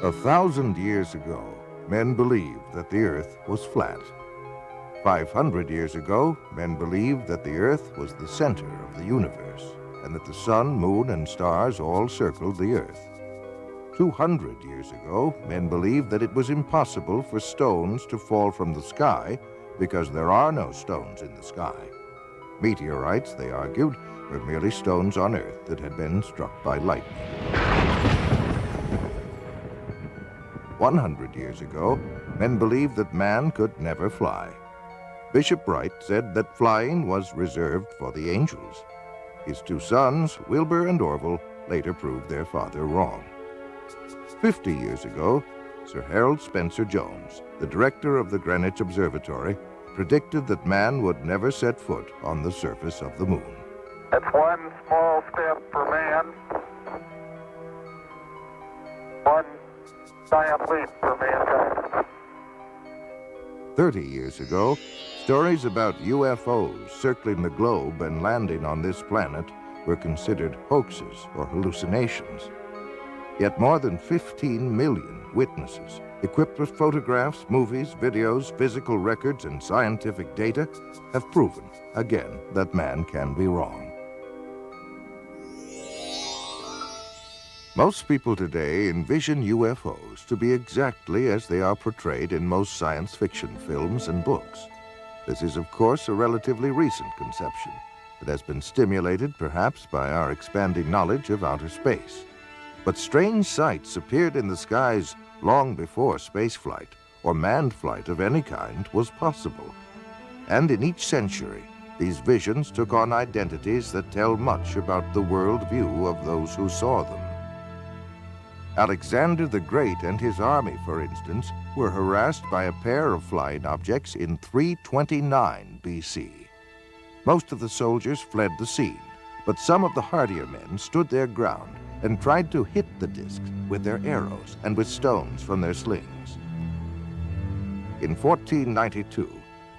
1,000 years ago, men believed that the Earth was flat. 500 years ago, men believed that the Earth was the center of the universe and that the sun, moon, and stars all circled the Earth. 200 years ago, men believed that it was impossible for stones to fall from the sky because there are no stones in the sky. Meteorites, they argued, were merely stones on Earth that had been struck by lightning. 100 years ago, men believed that man could never fly. Bishop Wright said that flying was reserved for the angels. His two sons, Wilbur and Orville, later proved their father wrong. 50 years ago, Sir Harold Spencer Jones, the director of the Greenwich Observatory, predicted that man would never set foot on the surface of the moon. It's one small step for man, one giant leap for mankind. 30 years ago, stories about UFO'S circling the globe and landing on this planet were considered hoaxes or hallucinations. Yet more than 15 million witnesses, equipped with photographs, movies, videos, physical records, and scientific data, have proven again that man can be wrong. Most people today envision UFOs to be exactly as they are portrayed in most science fiction films and books. This is, of course, a relatively recent conception that has been stimulated perhaps by our expanding knowledge of outer space. But strange sights appeared in the skies long before spaceflight or manned flight of any kind was possible. And in each century, these visions took on identities that tell much about the worldview of those who saw them. Alexander the Great and his army, for instance, were harassed by a pair of flying objects in 329 BC. Most of the soldiers fled the scene, but some of the hardier men stood their ground and tried to hit the discs with their arrows and with stones from their slings. In 1492,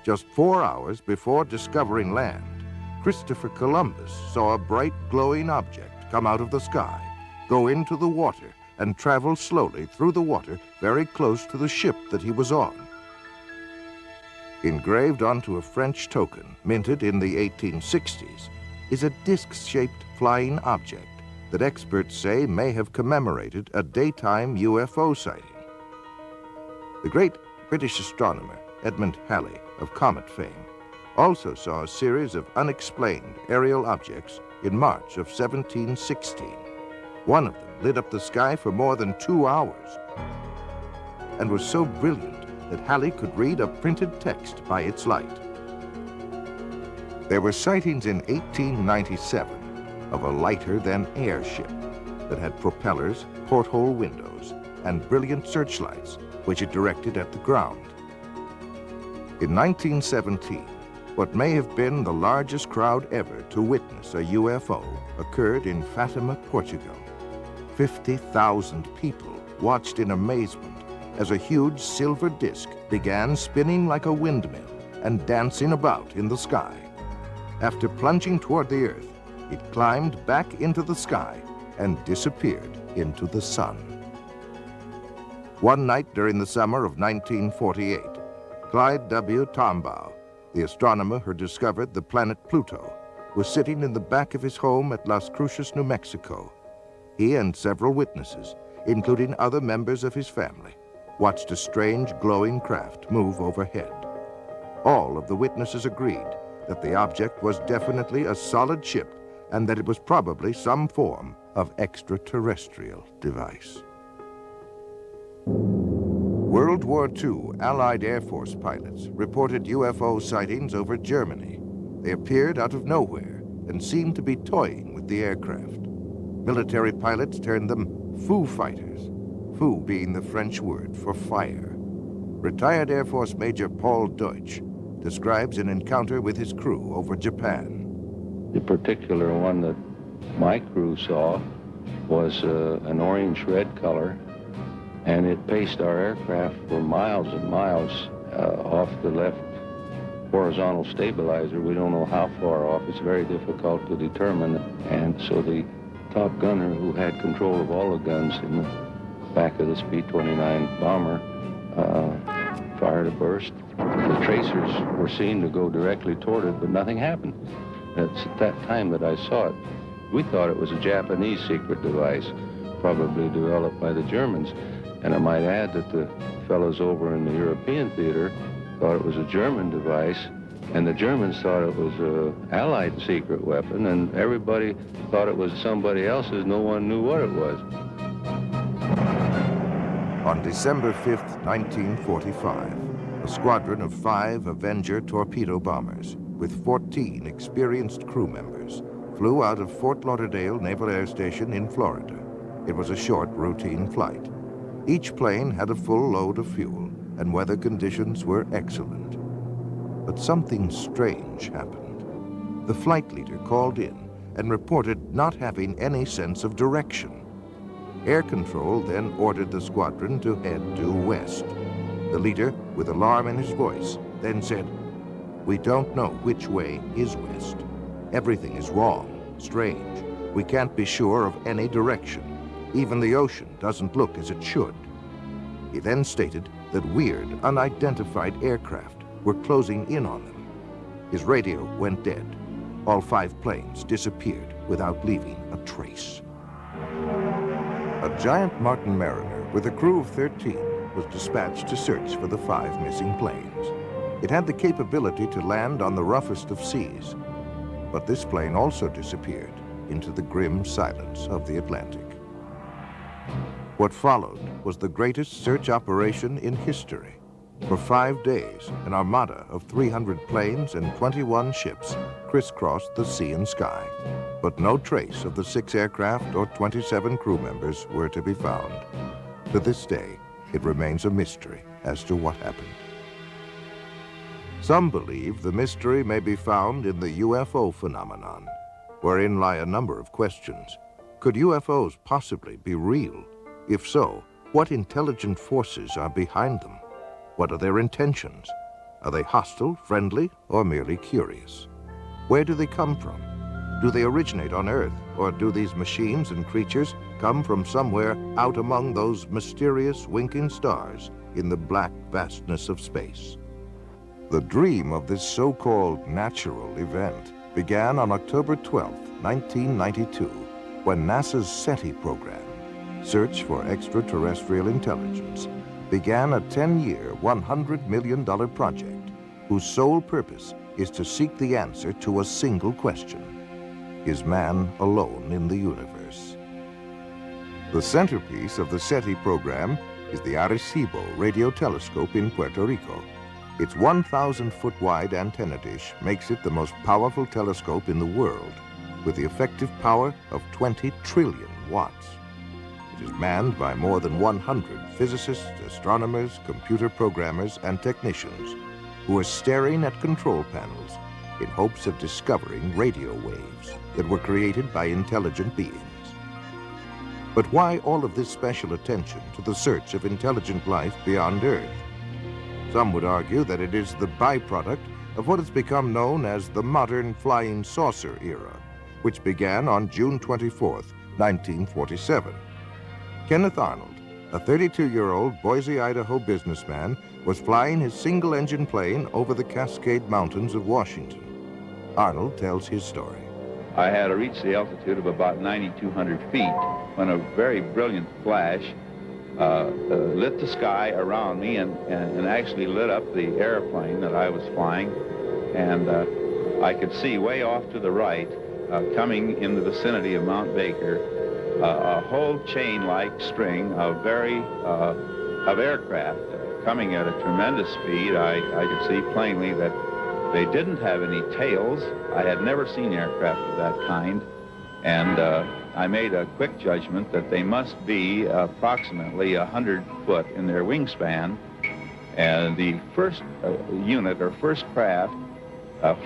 just 4 hours before discovering land, Christopher Columbus saw a bright glowing object come out of the sky, go into the water, and travel slowly through the water very close to the ship that he was on. Engraved onto a French token minted in the 1860s is a disc-shaped flying object that experts say may have commemorated a daytime UFO sighting. The great British astronomer Edmund Halley of comet fame also saw a series of unexplained aerial objects in March of 1716. One of them lit up the sky for more than 2 hours and was so brilliant that Halley could read a printed text by its light. There were sightings in 1897 of a lighter-than-air ship that had propellers, porthole windows, and brilliant searchlights, which it directed at the ground. In 1917, what may have been the largest crowd ever to witness a UFO occurred in Fatima, Portugal. 50,000 people watched in amazement as a huge silver disc began spinning like a windmill and dancing about in the sky. After plunging toward the Earth, it climbed back into the sky and disappeared into the sun. One night during the summer of 1948, Clyde W. Tombaugh, the astronomer who discovered the planet Pluto, was sitting in the back of his home at Las Cruces, New Mexico. He and several witnesses, including other members of his family, watched a strange glowing craft move overhead. All of the witnesses agreed that the object was definitely a solid ship and that it was probably some form of extraterrestrial device. World War II Allied Air Force pilots reported UFO sightings over Germany. They appeared out of nowhere and seemed to be toying with the aircraft. Military pilots termed them Foo Fighters, Foo being the French word for fire. Retired Air Force Major Paul Deutsch describes an encounter with his crew over Japan. The particular one that my crew saw was an orange-red color, and it paced our aircraft for miles and miles off the left horizontal stabilizer. We don't know how far off. It's very difficult to determine. And so the top gunner, who had control of all the guns in the back of this B-29 bomber fired a burst. The tracers were seen to go directly toward it, but nothing happened. It's at that time that I saw it. We thought it was a Japanese secret device, probably developed by the Germans. And I might add that the fellows over in the European theater thought it was a German device, and the Germans thought it was an Allied secret weapon, and everybody thought it was somebody else's. No one knew what it was. On December 5th, 1945, a squadron of 5 Avenger torpedo bombers with 14 experienced crew members flew out of Fort Lauderdale Naval Air Station in Florida. It was a short, routine flight. Each plane had a full load of fuel, and weather conditions were excellent. But something strange happened. The flight leader called in and reported not having any sense of direction. Air Control then ordered the squadron to head due west. The leader, with alarm in his voice, then said, "We don't know which way is west. Everything is wrong, strange. We can't be sure of any direction. Even the ocean doesn't look as it should." He then stated that weird, unidentified aircraft were closing in on them. His radio went dead. All 5 planes disappeared without leaving a trace. A giant Martin Mariner with a crew of 13 was dispatched to search for the 5 missing planes. It had the capability to land on the roughest of seas, but this plane also disappeared into the grim silence of the Atlantic. What followed was the greatest search operation in history. For 5 days, an armada of 300 planes and 21 ships crisscrossed the sea and sky, but no trace of the 6 aircraft or 27 crew members were to be found. To this day, it remains a mystery as to what happened. Some believe the mystery may be found in the UFO phenomenon, wherein lie a number of questions. Could UFOs possibly be real? If so, what intelligent forces are behind them? What are their intentions? Are they hostile, friendly, or merely curious? Where do they come from? Do they originate on Earth, or do these machines and creatures come from somewhere out among those mysterious winking stars in the black vastness of space? The dream of this so-called natural event began on October 12, 1992, when NASA's SETI program, Search for Extraterrestrial Intelligence, began a 10-year, $100 million project whose sole purpose is to seek the answer to a single question: is man alone in the universe? The centerpiece of the SETI program is the Arecibo radio telescope in Puerto Rico. Its 1,000-foot-wide antenna dish makes it the most powerful telescope in the world, with the effective power of 20 trillion watts. It is manned by more than 100 physicists, astronomers, computer programmers, and technicians who are staring at control panels in hopes of discovering radio waves that were created by intelligent beings. But why all of this special attention to the search of intelligent life beyond Earth? Some would argue that it is the byproduct of what has become known as the modern flying saucer era, which began on June 24, 1947. Kenneth Arnold, a 32-year-old Boise, Idaho businessman, was flying his single-engine plane over the Cascade Mountains of Washington. Arnold tells his story. I had reached the altitude of about 9,200 feet when a very brilliant flash lit the sky around me and actually lit up the airplane that I was flying. And I could see way off to the right, coming in the vicinity of Mount Baker, a whole chain-like string of aircraft coming at a tremendous speed. I could see plainly that they didn't have any tails. I had never seen aircraft of that kind, and I made a quick judgment that they must be approximately 100 foot in their wingspan. And the first unit or first craft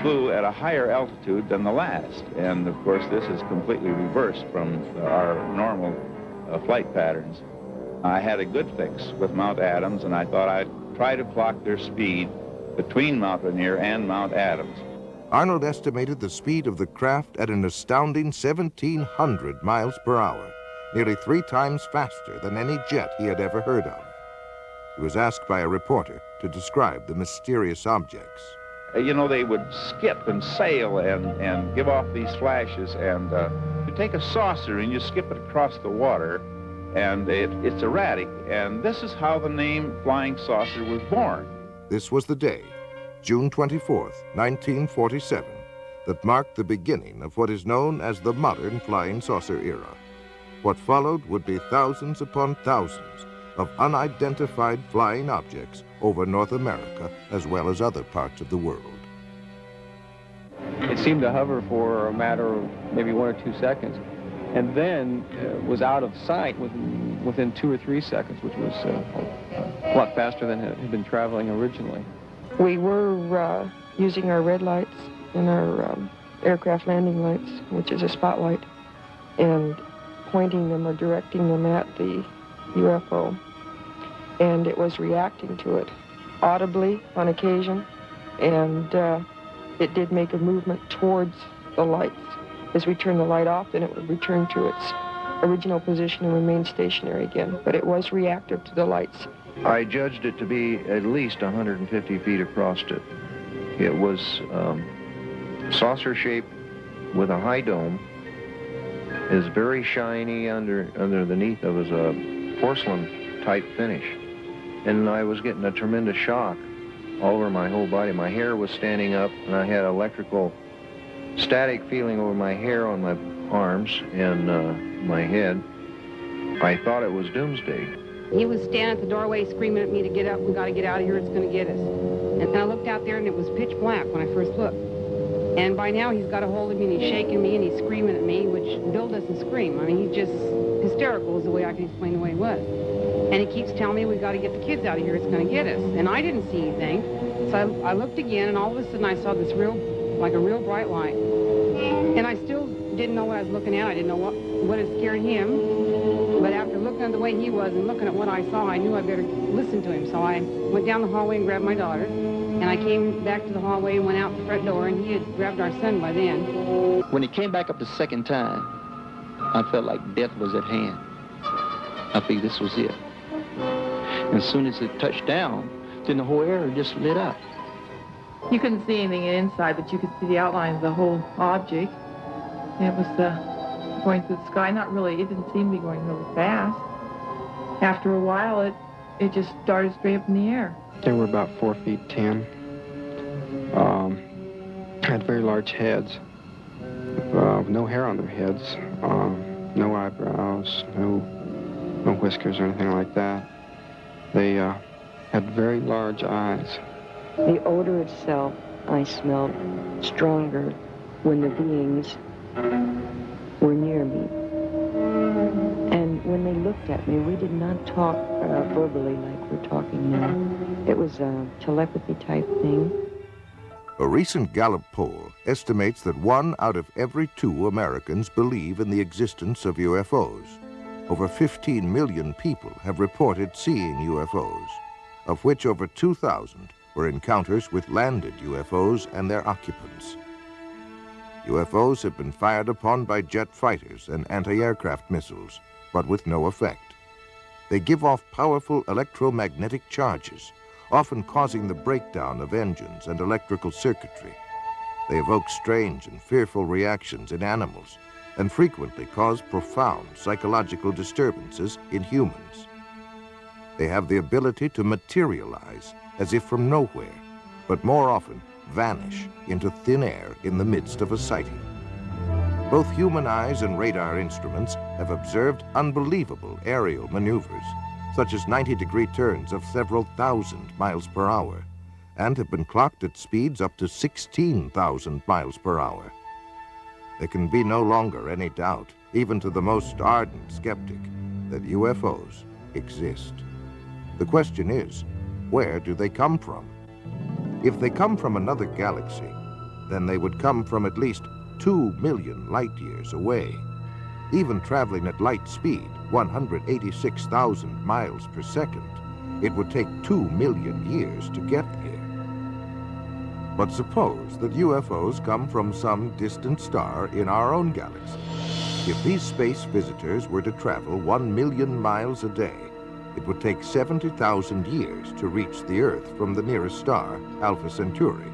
flew at a higher altitude than the last. And of course, this is completely reversed from our normal flight patterns. I had a good fix with Mount Adams, and I thought I'd try to clock their speed between Mount Rainier and Mount Adams. Arnold estimated the speed of the craft at an astounding 1,700 miles per hour nearly 3 times faster than any jet he had ever heard of. He was asked by a reporter to describe the mysterious objects. You know, they would skip and sail and give off these flashes, and you take a saucer and you skip it across the water, and it's erratic, and this is how the name flying saucer was born. This was the day, June 24th, 1947, that marked the beginning of what is known as the modern flying saucer era. What followed would be thousands upon thousands of unidentified flying objects over North America as well as other parts of the world. It seemed to hover for a matter of maybe 1 or 2 seconds, and then was out of sight within 2 or 3 seconds, which was a lot faster than it had been traveling originally. We were using our red lights and our aircraft landing lights, which is a spotlight, and pointing them or directing them at the UFO. And it was reacting to it audibly on occasion, and it did make a movement towards the lights. As we turned the light off, then it would return to its original position and remain stationary again, but it was reactive to the lights. I judged it to be at least 150 feet across it. It was saucer-shaped with a high dome. It was very shiny underneath. It was a porcelain-type finish. And I was getting a tremendous shock all over my whole body. My hair was standing up, and I had electrical static feeling over my hair on my arms and my head. I thought it was doomsday. He was standing at the doorway screaming at me to get up. We got to get out of here. It's going to get us. And I looked out there, and it was pitch black when I first looked. And by now, he's got a hold of me, and he's shaking me, and he's screaming at me, which Bill doesn't scream. I mean, he's just hysterical is the way I can explain the way he was. And he keeps telling me, we got to get the kids out of here. It's going to get us. And I didn't see anything. So I looked again, and all of a sudden, I saw this like a real bright light. And I still didn't know what I was looking at. I didn't know what had scared him. But after looking at the way he was and looking at what I saw, I knew I better listen to him. So I went down the hallway and grabbed my daughter. And I came back to the hallway and went out the front door, and he had grabbed our son by then. When he came back up the second time, I felt like death was at hand. I figured this was it. And as soon as it touched down, then the whole area just lit up. You couldn't see anything inside, but you could see the outline of the whole object. It was going through the sky. Not really, it didn't seem to be going really fast. After a while, it just started straight up in the air. They were about 4 feet 10. Had very large heads, no hair on their heads, no eyebrows, no whiskers or anything like that. They had very large eyes. The odor itself, I smelled stronger when the beings were near me. And when they looked at me, we did not talk verbally like we're talking now. It was a telepathy type thing. A recent Gallup poll estimates that 1 out of every 2 Americans believe in the existence of UFOs. Over 15 million people have reported seeing UFOs, of which over 2,000 were encounters with landed UFOs and their occupants. UFOs have been fired upon by jet fighters and anti-aircraft missiles, but with no effect. They give off powerful electromagnetic charges, often causing the breakdown of engines and electrical circuitry. They evoke strange and fearful reactions in animals and frequently cause profound psychological disturbances in humans. They have the ability to materialize as if from nowhere, but more often vanish into thin air in the midst of a sighting. Both human eyes and radar instruments have observed unbelievable aerial maneuvers, such as 90-degree turns of several thousand miles per hour, and have been clocked at speeds up to 16,000 miles per hour. There can be no longer any doubt, even to the most ardent skeptic, that UFOs exist. The question is, where do they come from? If they come from another galaxy, then they would come from at least 2 million light years away. Even traveling at light speed, 186,000 miles per second, it would take 2 million years to get here. But suppose that UFOs come from some distant star in our own galaxy. If these space visitors were to travel 1 million miles a day, it would take 70,000 years to reach the Earth from the nearest star, Alpha Centauri,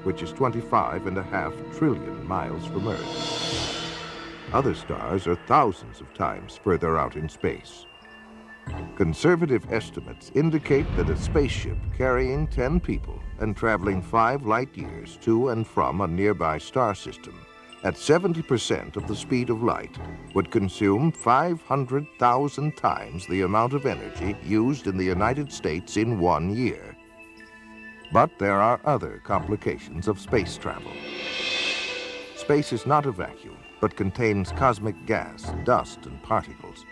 which is 25.5 trillion miles from Earth. Other stars are thousands of times further out in space. Conservative estimates indicate that a spaceship carrying 10 people and traveling 5 light years to and from a nearby star system at 70% of the speed of light would consume 500,000 times the amount of energy used in the United States in 1 year. But there are other complications of space travel. Space is not a vacuum, but contains cosmic gas, dust, and particles.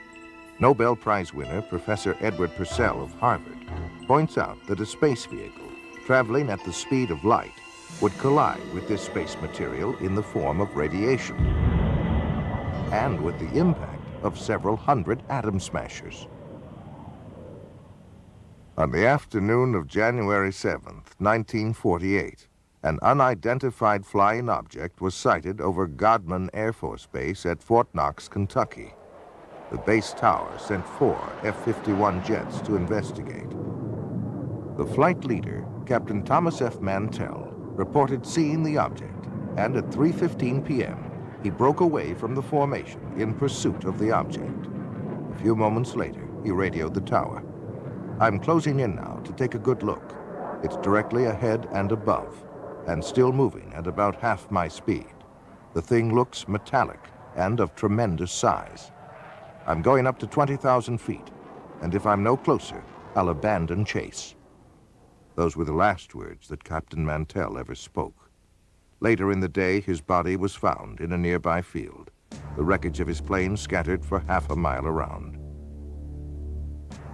Nobel Prize winner Professor Edward Purcell of Harvard points out that a space vehicle traveling at the speed of light would collide with this space material in the form of radiation and with the impact of several hundred atom smashers. On the afternoon of January 7th, 1948, an unidentified flying object was sighted over Godman Air Force Base at Fort Knox, Kentucky. The base tower sent 4 F-51 jets to investigate. The flight leader, Captain Thomas F. Mantell, reported seeing the object, and at 3:15 p.m., he broke away from the formation in pursuit of the object. A few moments later, he radioed the tower. "I'm closing in now to take a good look. It's directly ahead and above, and still moving at about half my speed. The thing looks metallic and of tremendous size. I'm going up to 20,000 feet, and if I'm no closer, I'll abandon chase." Those were the last words that Captain Mantell ever spoke. Later in the day, his body was found in a nearby field, the wreckage of his plane scattered for half a mile around.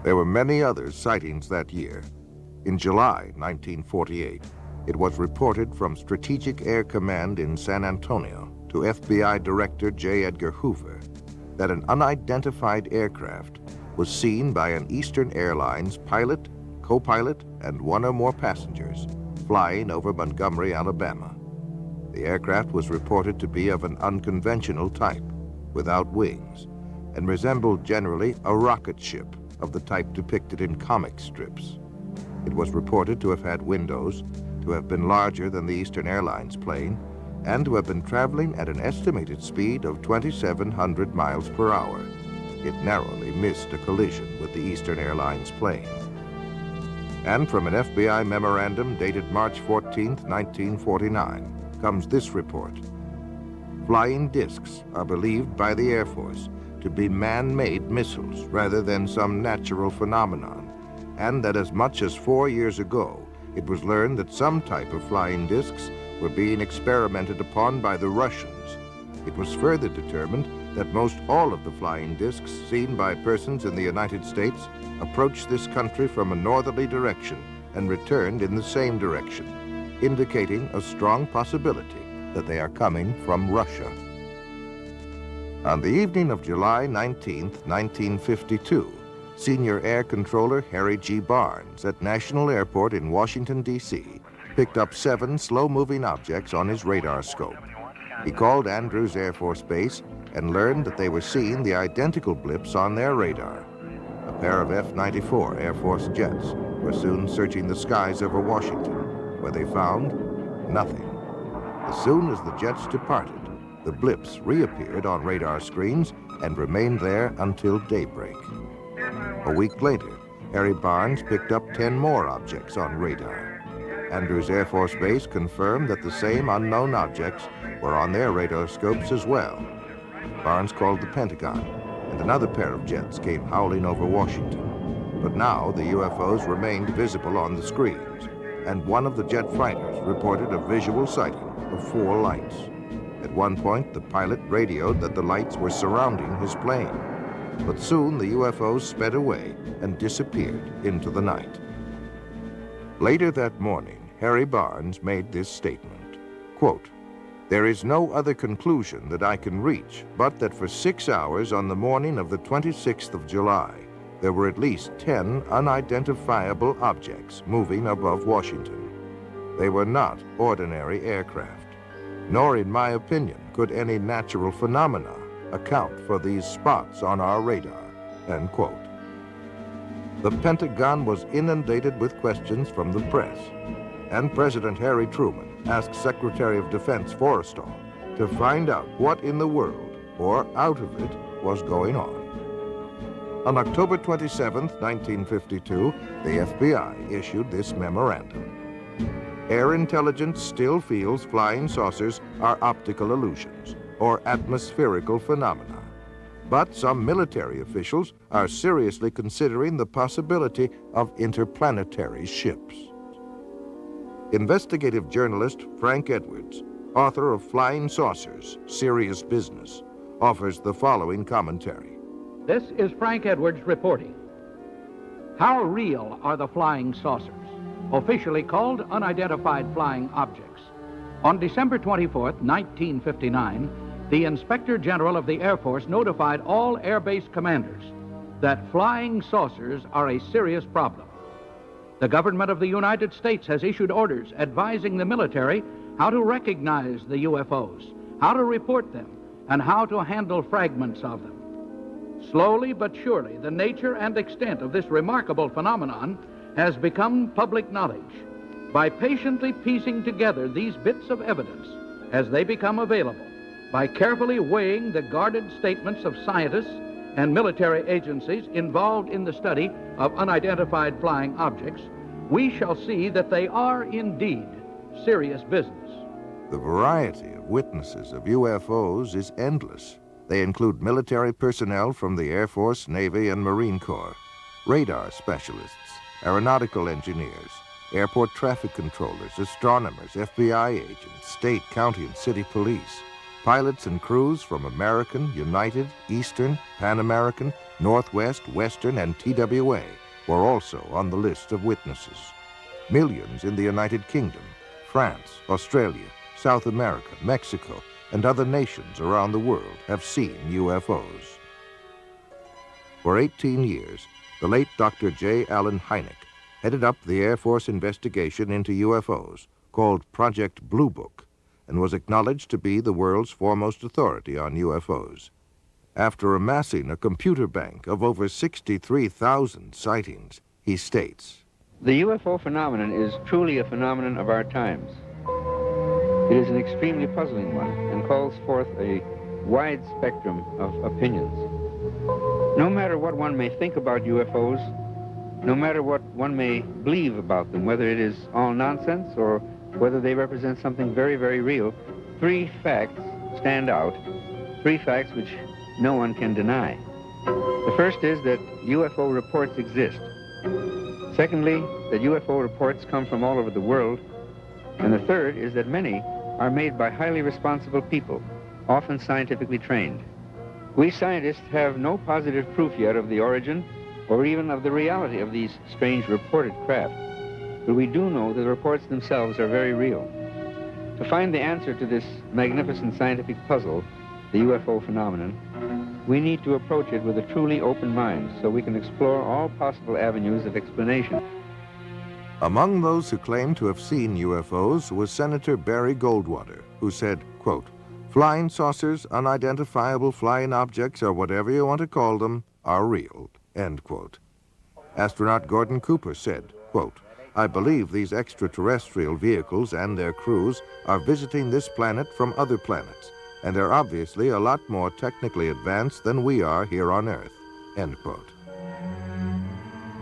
There were many other sightings that year. In July 1948, it was reported from Strategic Air Command in San Antonio to FBI Director J. Edgar Hoover that an unidentified aircraft was seen by an Eastern Airlines pilot, co-pilot, and 1 or more passengers flying over Montgomery, Alabama. The aircraft was reported to be of an unconventional type, without wings, and resembled generally a rocket ship of the type depicted in comic strips. It was reported to have had windows, to have been larger than the Eastern Airlines plane, and to have been traveling at an estimated speed of 2,700 miles per hour. It narrowly missed a collision with the Eastern Airlines plane. And from an FBI memorandum dated March 14, 1949, comes this report. Flying discs are believed by the Air Force to be man-made missiles rather than some natural phenomenon, and that as much as 4 years ago, it was learned that some type of flying discs were being experimented upon by the Russians. It was further determined that most all of the flying discs seen by persons in the United States approached this country from a northerly direction and returned in the same direction, indicating a strong possibility that they are coming from Russia. On the evening of July 19, 1952, Senior Air Controller Harry G. Barnes at National Airport in Washington, D.C., picked up 7 slow-moving objects on his radar scope. He called Andrews Air Force Base and learned that they were seeing the identical blips on their radar. A pair of F-94 Air Force jets were soon searching the skies over Washington, where they found nothing. As soon as the jets departed, the blips reappeared on radar screens and remained there until daybreak. A week later, Harry Barnes picked up 10 more objects on radar. Andrews Air Force Base confirmed that the same unknown objects were on their radar scopes as well. Barnes called the Pentagon, and another pair of jets came howling over Washington. But now the UFOs remained visible on the screens, and one of the jet fighters reported a visual sighting of 4 lights. At one point, the pilot radioed that the lights were surrounding his plane. But soon the UFOs sped away and disappeared into the night. Later that morning, Harry Barnes made this statement, quote, "There is no other conclusion that I can reach but that for 6 hours on the morning of the 26th of July, there were at least 10 unidentifiable objects moving above Washington. They were not ordinary aircraft, nor in my opinion could any natural phenomena account for these spots on our radar, end quote. The Pentagon was inundated with questions from the press, and President Harry Truman asked Secretary of Defense Forrestal to find out what in the world, or out of it, was going on. On October 27, 1952, the FBI issued this memorandum. Air intelligence still feels flying saucers are optical illusions or atmospherical phenomena. But some military officials are seriously considering the possibility of interplanetary ships. Investigative journalist Frank Edwards, author of Flying Saucers, Serious Business, offers the following commentary. This is Frank Edwards reporting. How real are the flying saucers, officially called unidentified flying objects? On December 24th, 1959, the Inspector General of the Air Force notified all Air Base commanders that flying saucers are a serious problem. The government of the United States has issued orders advising the military how to recognize the UFOs, how to report them, and how to handle fragments of them. Slowly but surely, the nature and extent of this remarkable phenomenon has become public knowledge. By patiently piecing together these bits of evidence as they become available, by carefully weighing the guarded statements of scientists and military agencies involved in the study of unidentified flying objects, we shall see that they are indeed serious business. The variety of witnesses of UFOs is endless. They include military personnel from the Air Force, Navy, and Marine Corps, radar specialists, aeronautical engineers, airport traffic controllers, astronomers, FBI agents, state, county, and city police, pilots and crews from American, United, Eastern, Pan American, Northwest, Western, and TWA were also on the list of witnesses. Millions in the United Kingdom, France, Australia, South America, Mexico, and other nations around the world have seen UFOs. For 18 years, the late Dr. J. Allen Hynek headed up the Air Force investigation into UFOs, called Project Blue Book, and was acknowledged to be the world's foremost authority on UFOs. After amassing a computer bank of over 63,000 sightings, he states, The UFO phenomenon is truly a phenomenon of our times. It is an extremely puzzling one and calls forth a wide spectrum of opinions. No matter what one may think about UFOs, no matter what one may believe about them, whether it is all nonsense or whether they represent something very, very real, three facts stand out, three facts which no one can deny. The first is that UFO reports exist. Secondly, that UFO reports come from all over the world. And the third is that many are made by highly responsible people, often scientifically trained. We scientists have no positive proof yet of the origin or even of the reality of these strange reported craft. But we do know that the reports themselves are very real. To find the answer to this magnificent scientific puzzle, the UFO phenomenon, we need to approach it with a truly open mind so we can explore all possible avenues of explanation. Among those who claimed to have seen UFOs was Senator Barry Goldwater, who said, quote, "Flying saucers, unidentifiable flying objects, or whatever you want to call them, are real," end quote. Astronaut Gordon Cooper said, quote, "I believe these extraterrestrial vehicles and their crews are visiting this planet from other planets, and they're obviously a lot more technically advanced than we are here on Earth," end quote.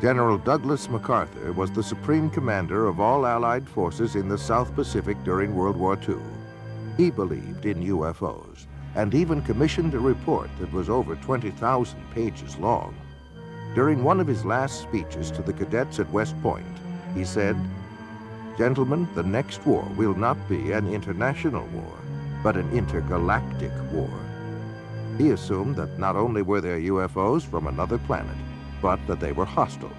General Douglas MacArthur was the supreme commander of all Allied forces in the South Pacific during World War II. He believed in UFOs and even commissioned a report that was over 20,000 pages long. During one of his last speeches to the cadets at West Point, he said, "Gentlemen, the next war will not be an international war, but an intergalactic war." He assumed that not only were there UFOs from another planet, but that they were hostile.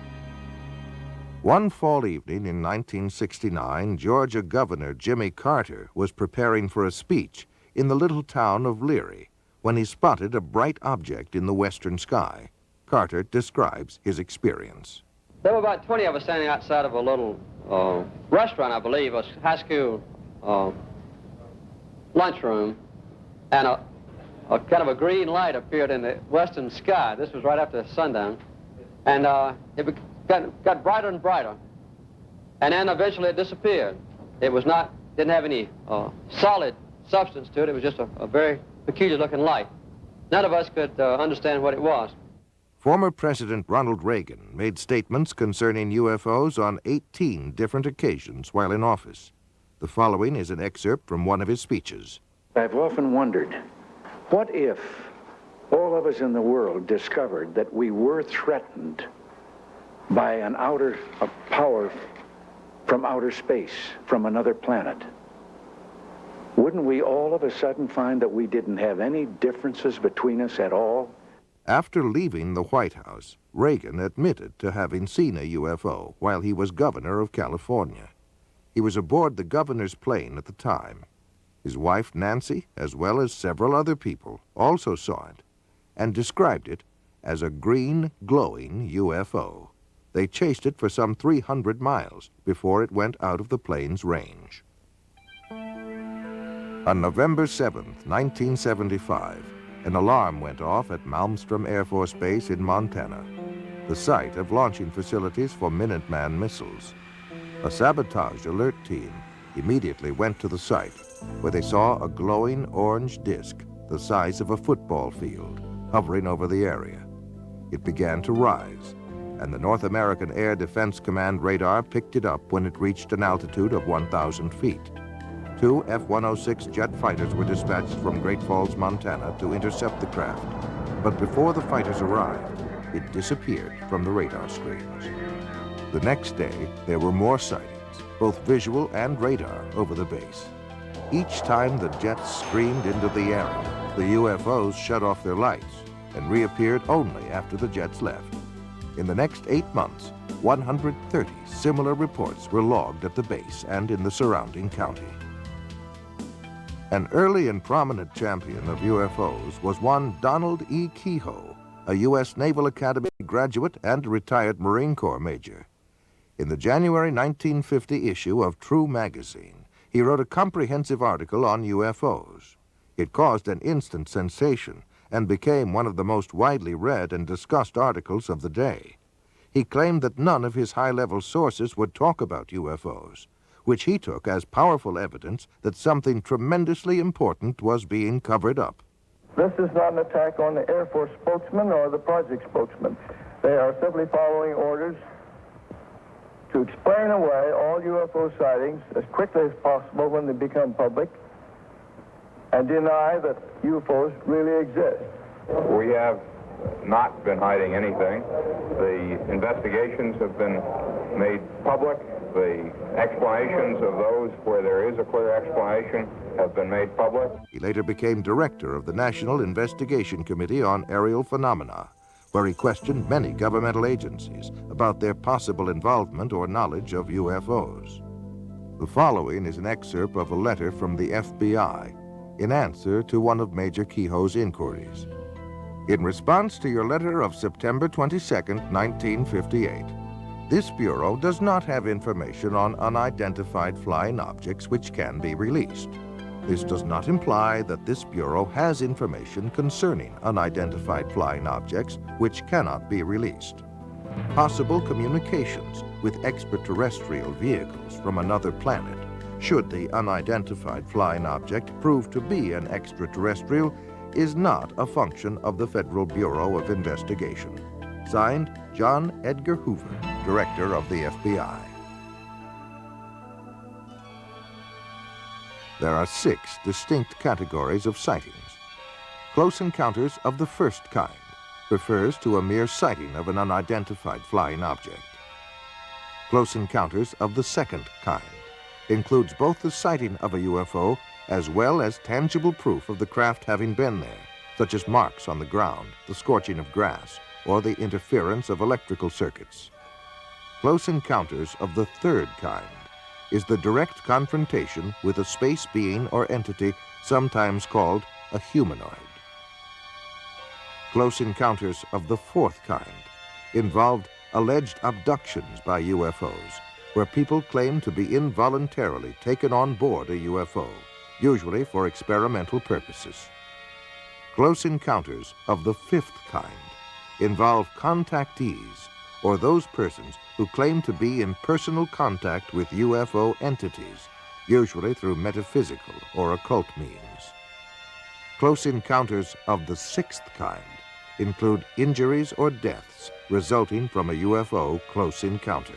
One fall evening in 1969, Georgia Governor Jimmy Carter was preparing for a speech in the little town of Leary when he spotted a bright object in the western sky. Carter describes his experience. There were about 20 of us standing outside of a little restaurant, I believe, a high school lunchroom, and kind of a green light appeared in the western sky. This was right after sundown. And it got brighter and brighter. And then eventually it disappeared. It was not, didn't have any solid substance to it. It was just a very peculiar looking light. None of us could understand what it was. Former President Ronald Reagan made statements concerning UFOs on 18 different occasions while in office. The following is an excerpt from one of his speeches. I've often wondered, what if all of us in the world discovered that we were threatened by a power from outer space, from another planet? Wouldn't we all of a sudden find that we didn't have any differences between us at all? After leaving the White House, Reagan admitted to having seen a UFO while he was governor of California. He was aboard the governor's plane at the time. His wife, Nancy, as well as several other people, also saw it and described it as a green, glowing UFO. They chased it for some 300 miles before it went out of the plane's range. On November 7th, 1975, an alarm went off at Malmstrom Air Force Base in Montana, the site of launching facilities for Minuteman missiles. A sabotage alert team immediately went to the site, where they saw a glowing orange disk the size of a football field hovering over the area. It began to rise, and the North American Air Defense Command radar picked it up when it reached an altitude of 1,000 feet. 2 F-106 jet fighters were dispatched from Great Falls, Montana to intercept the craft. But before the fighters arrived, it disappeared from the radar screens. The next day, there were more sightings, both visual and radar, over the base. Each time the jets screamed into the area, the UFOs shut off their lights and reappeared only after the jets left. In the next 8 months, 130 similar reports were logged at the base and in the surrounding county. An early and prominent champion of UFOs was one Donald E. Kehoe, a U.S. Naval Academy graduate and retired Marine Corps major. In the January 1950 issue of True magazine, he wrote a comprehensive article on UFOs. It caused an instant sensation and became one of the most widely read and discussed articles of the day. He claimed that none of his high-level sources would talk about UFOs, which he took as powerful evidence that something tremendously important was being covered up. This is not an attack on the Air Force spokesman or the project spokesman. They are simply following orders to explain away all UFO sightings as quickly as possible when they become public and deny that UFOs really exist. We have not been hiding anything. The investigations have been made public. The explanations of those where there is a clear explanation have been made public. He later became director of the National Investigation Committee on Aerial Phenomena, where he questioned many governmental agencies about their possible involvement or knowledge of UFOs. The following is an excerpt of a letter from the FBI in answer to one of Major Kehoe's inquiries. In response to your letter of September 22, 1958, this Bureau does not have information on unidentified flying objects which can be released. This does not imply that this Bureau has information concerning unidentified flying objects which cannot be released. Possible communications with extraterrestrial vehicles from another planet, should the unidentified flying object prove to be an extraterrestrial, is not a function of the Federal Bureau of Investigation. Signed, John Edgar Hoover, Director of the FBI. There are 6 distinct categories of sightings. Close encounters of the first kind refers to a mere sighting of an unidentified flying object. Close encounters of the second kind includes both the sighting of a UFO as well as tangible proof of the craft having been there, such as marks on the ground, the scorching of grass, or the interference of electrical circuits. Close encounters of the third kind is the direct confrontation with a space being or entity sometimes called a humanoid. Close encounters of the fourth kind involved alleged abductions by UFOs, where people claim to be involuntarily taken on board a UFO, usually for experimental purposes. Close encounters of the fifth kind involve contactees, or those persons who claim to be in personal contact with UFO entities, usually through metaphysical or occult means. Close encounters of the sixth kind include injuries or deaths resulting from a UFO close encounter.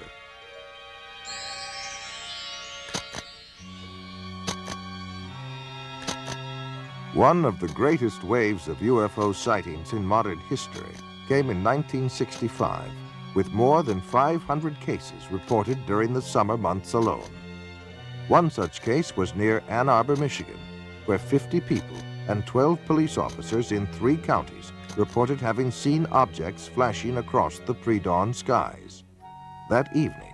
One of the greatest waves of UFO sightings in modern history came in 1965, with more than 500 cases reported during the summer months alone. One such case was near Ann Arbor, Michigan, where 50 people and 12 police officers in 3 counties reported having seen objects flashing across the pre-dawn skies. That evening,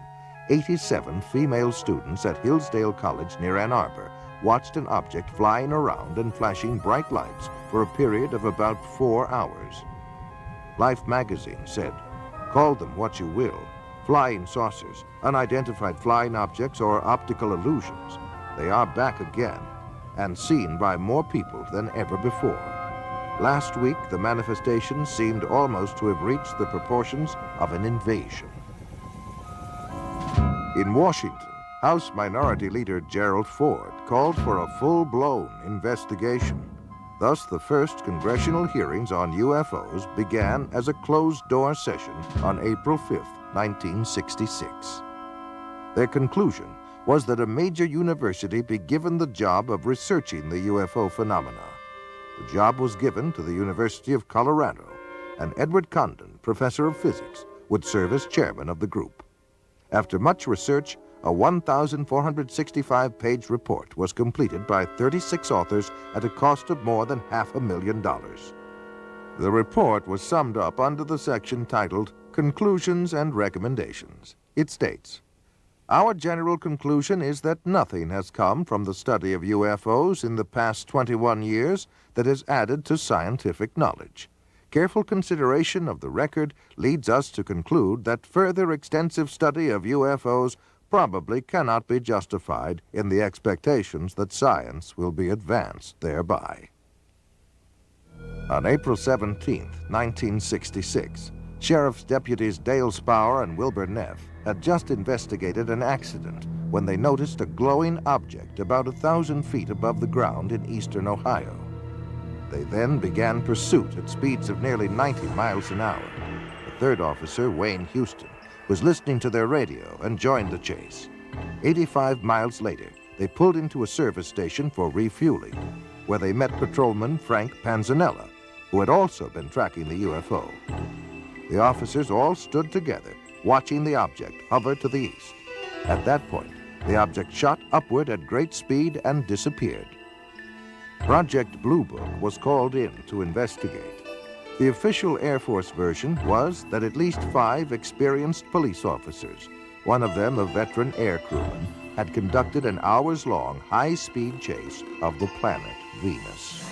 87 female students at Hillsdale College near Ann Arbor watched an object flying around and flashing bright lights for a period of about 4 hours. Life magazine said, "Call them what you will, flying saucers, unidentified flying objects, or optical illusions, they are back again and seen by more people than ever before." Last week, the manifestations seemed almost to have reached the proportions of an invasion. In Washington, House Minority Leader Gerald Ford called for a full-blown investigation. Thus, the first congressional hearings on UFOs began as a closed-door session on April 5, 1966. Their conclusion was that a major university be given the job of researching the UFO phenomena. The job was given to the University of Colorado, and Edward Condon, professor of physics, would serve as chairman of the group. After much research, a 1,465-page report was completed by 36 authors at a cost of more than $500,000. The report was summed up under the section titled Conclusions and Recommendations. It states, "Our general conclusion is that nothing has come from the study of UFOs in the past 21 years that has added to scientific knowledge. Careful consideration of the record leads us to conclude that further extensive study of UFOs probably cannot be justified in the expectations that science will be advanced thereby." On April 17, 1966, Sheriff's Deputies Dale Spower and Wilbur Neff had just investigated an accident when they noticed a glowing object about 1,000 feet above the ground in eastern Ohio. They then began pursuit at speeds of nearly 90 miles an hour. The third officer, Wayne Houston, was listening to their radio and joined the chase. 85 miles later, they pulled into a service station for refueling, where they met patrolman Frank Panzanella, who had also been tracking the UFO. The officers all stood together, watching the object hover to the east. At that point, the object shot upward at great speed and disappeared. Project Blue Book was called in to investigate. The official Air Force version was that at least 5 experienced police officers, one of them a veteran air crewman, had conducted an hours-long high-speed chase of the planet Venus.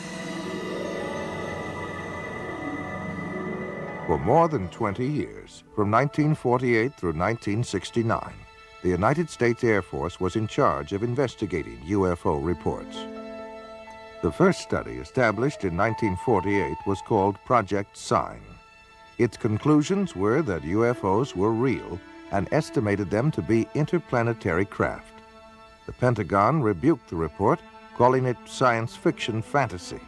For more than 20 years, from 1948 through 1969, the United States Air Force was in charge of investigating UFO reports. The first study, established in 1948, was called Project Sign. Its conclusions were that UFOs were real and estimated them to be interplanetary craft. The Pentagon rebuked the report, calling it science fiction fantasy.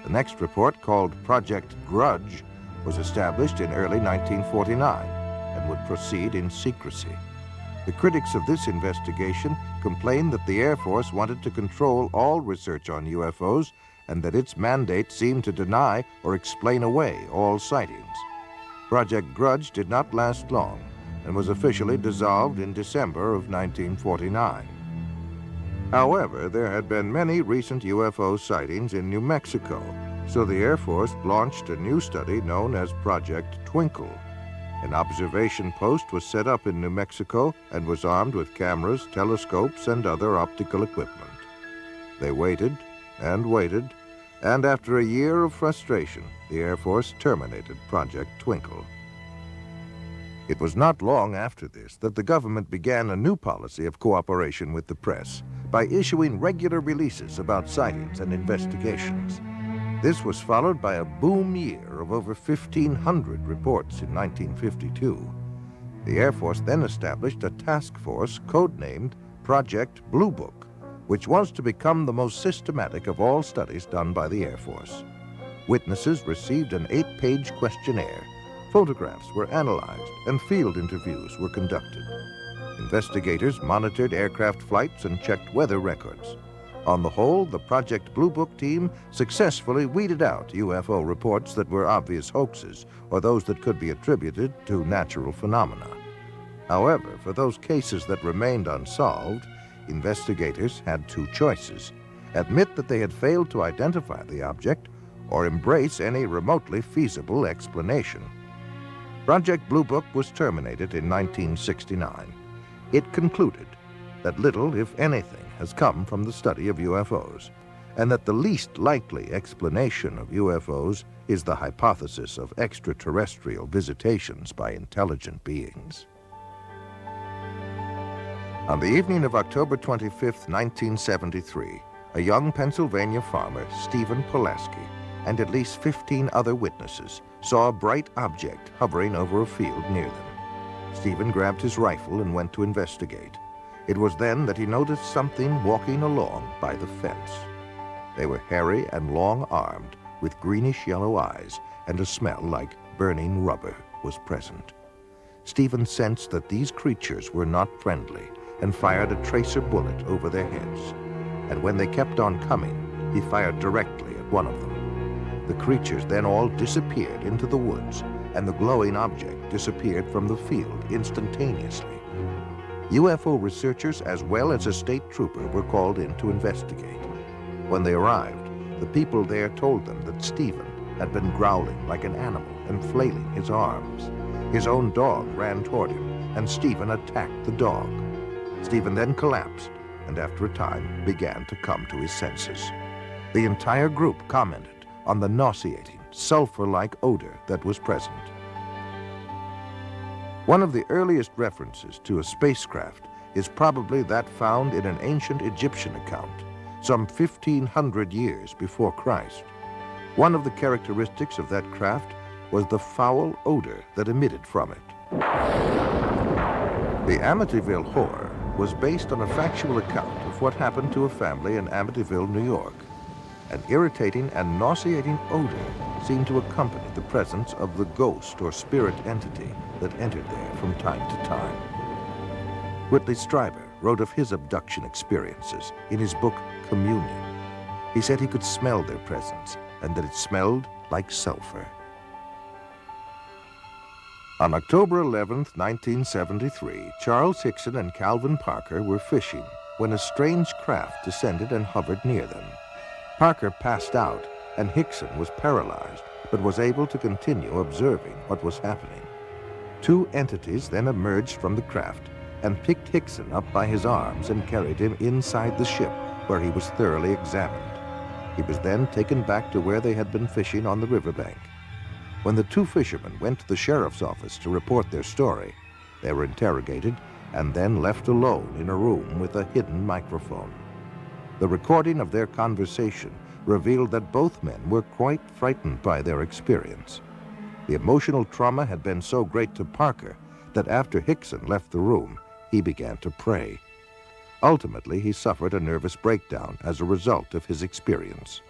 The next report, called Project Grudge, was established in early 1949 and would proceed in secrecy. The critics of this investigation complained that the Air Force wanted to control all research on UFOs and that its mandate seemed to deny or explain away all sightings. Project Grudge did not last long and was officially dissolved in December of 1949. However, there had been many recent UFO sightings in New Mexico, so the Air Force launched a new study known as Project Twinkle. An observation post was set up in New Mexico and was armed with cameras, telescopes, and other optical equipment. They waited and waited, and after a year of frustration, the Air Force terminated Project Twinkle. It was not long after this that the government began a new policy of cooperation with the press by issuing regular releases about sightings and investigations. This was followed by a boom year of over 1,500 reports in 1952. The Air Force then established a task force codenamed Project Blue Book, which was to become the most systematic of all studies done by the Air Force. Witnesses received an 8-page questionnaire, photographs were analyzed, and field interviews were conducted. Investigators monitored aircraft flights and checked weather records. On the whole, the Project Blue Book team successfully weeded out UFO reports that were obvious hoaxes or those that could be attributed to natural phenomena. However, for those cases that remained unsolved, investigators had two choices: admit that they had failed to identify the object or embrace any remotely feasible explanation. Project Blue Book was terminated in 1969. It concluded that little, if anything, has come from the study of UFOs, and that the least likely explanation of UFOs is the hypothesis of extraterrestrial visitations by intelligent beings. On the evening of October 25, 1973, a young Pennsylvania farmer, Stephen Pulaski, and at least 15 other witnesses saw a bright object hovering over a field near them. Stephen grabbed his rifle and went to investigate. It was then that he noticed something walking along by the fence. They were hairy and long-armed, with greenish-yellow eyes, and a smell like burning rubber was present. Stephen sensed that these creatures were not friendly and fired a tracer bullet over their heads. And when they kept on coming, he fired directly at one of them. The creatures then all disappeared into the woods, and the glowing object disappeared from the field instantaneously. UFO researchers as well as a state trooper were called in to investigate. When they arrived, the people there told them that Stephen had been growling like an animal and flailing his arms. His own dog ran toward him, and Stephen attacked the dog. Stephen then collapsed, and after a time began to come to his senses. The entire group commented on the nauseating, sulfur-like odor that was present. One of the earliest references to a spacecraft is probably that found in an ancient Egyptian account, some 1,500 years before Christ. One of the characteristics of that craft was the foul odor that emitted from it. The Amityville Horror was based on a factual account of what happened to a family in Amityville, New York. An irritating and nauseating odor seemed to accompany the presence of the ghost or spirit entity that entered there from time to time. Whitley Strieber wrote of his abduction experiences in his book, Communion. He said he could smell their presence and that it smelled like sulfur. On October 11, 1973, Charles Hickson and Calvin Parker were fishing when a strange craft descended and hovered near them. Parker passed out, and Hickson was paralyzed, but was able to continue observing what was happening. Two entities then emerged from the craft and picked Hickson up by his arms and carried him inside the ship, where he was thoroughly examined. He was then taken back to where they had been fishing on the riverbank. When the two fishermen went to the sheriff's office to report their story, they were interrogated and then left alone in a room with a hidden microphone. The recording of their conversation revealed that both men were quite frightened by their experience. The emotional trauma had been so great to Parker that after Hickson left the room, he began to pray. Ultimately, he suffered a nervous breakdown as a result of his experience.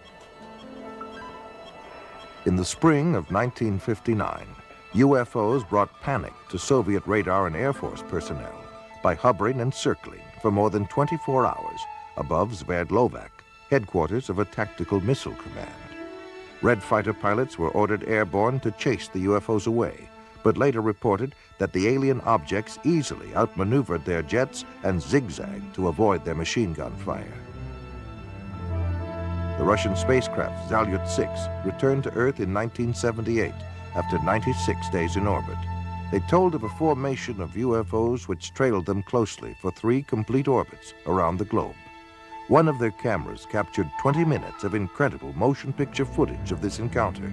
In the spring of 1959, UFOs brought panic to Soviet radar and Air Force personnel by hovering and circling for more than 24 hours above Sverdlovsk, headquarters of a tactical missile command. Red fighter pilots were ordered airborne to chase the UFOs away, but later reported that the alien objects easily outmaneuvered their jets and zigzagged to avoid their machine gun fire. The Russian spacecraft Salyut-6 returned to Earth in 1978 after 96 days in orbit. They told of a formation of UFOs which trailed them closely for 3 complete orbits around the globe. One of their cameras captured 20 minutes of incredible motion picture footage of this encounter.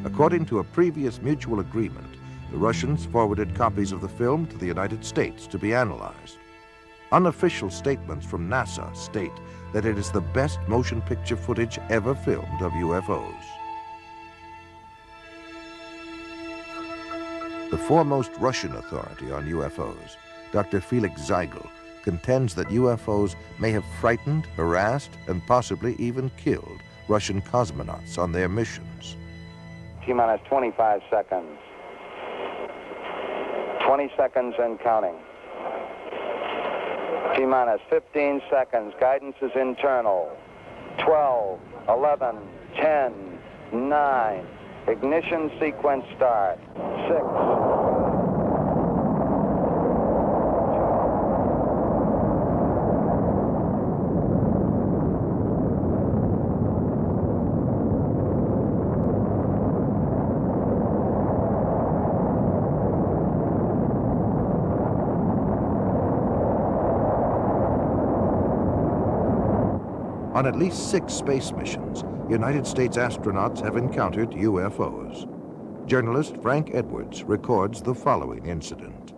According to a previous mutual agreement, the Russians forwarded copies of the film to the United States to be analyzed. Unofficial statements from NASA state that it is the best motion picture footage ever filmed of UFOs. The foremost Russian authority on UFOs, Dr. Felix Zeigel, contends that UFOs may have frightened, harassed, and possibly even killed Russian cosmonauts on their missions. T-minus 25 seconds. 20 seconds and counting. T-minus 15 seconds. Guidance is internal. 12, 11, 10, 9. Ignition sequence start. 6. On at least 6 space missions, United States astronauts have encountered UFOs. Journalist Frank Edwards records the following incident.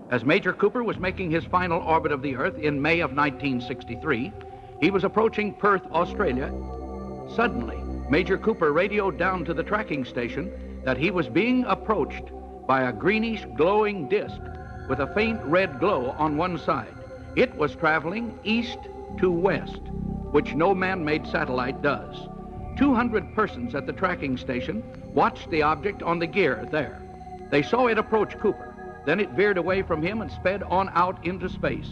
As Major Cooper was making his final orbit of the Earth in May of 1963, he was approaching Perth, Australia. Suddenly, Major Cooper radioed down to the tracking station that he was being approached by a greenish glowing disk with a faint red glow on one side. It was traveling east to west, which no man-made satellite does. 200 persons at the tracking station watched the object on the gear there. They saw it approach Cooper. Then it veered away from him and sped on out into space.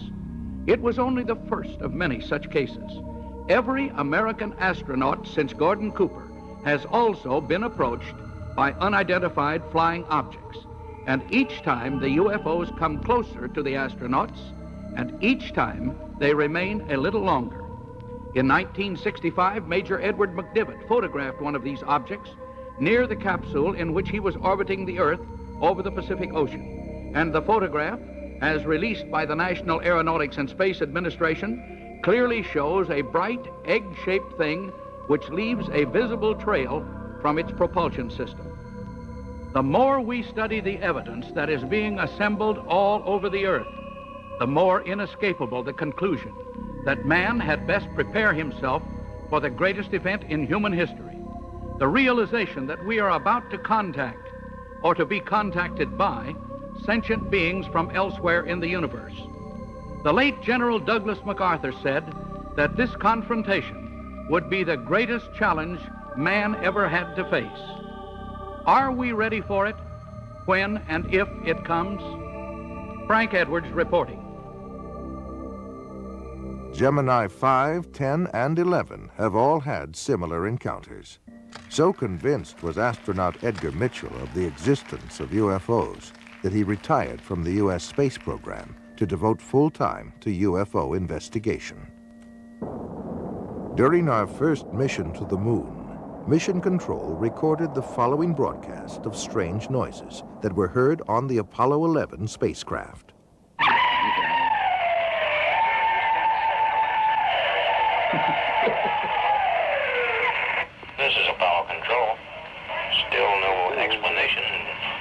It was only the first of many such cases. Every American astronaut since Gordon Cooper has also been approached by unidentified flying objects. And each time the UFOs come closer to the astronauts, and each time they remain a little longer. In 1965, Major Edward McDivitt photographed one of these objects near the capsule in which he was orbiting the Earth over the Pacific Ocean. And the photograph, as released by the National Aeronautics and Space Administration, clearly shows a bright egg-shaped thing which leaves a visible trail from its propulsion system. The more we study the evidence that is being assembled all over the Earth, the more inescapable the conclusion that man had best prepare himself for the greatest event in human history. The realization that we are about to contact, or to be contacted by, sentient beings from elsewhere in the universe. The late General Douglas MacArthur said that this confrontation would be the greatest challenge man ever had to face. Are we ready for it when and if it comes? Frank Edwards reporting. Gemini 5, 10, and 11 have all had similar encounters. So convinced was astronaut Edgar Mitchell of the existence of UFOs that he retired from the U.S. space program to devote full time to UFO investigation. During our first mission to the moon, Mission Control recorded the following broadcast of strange noises that were heard on the Apollo 11 spacecraft. This is Apollo Control. Still no explanation.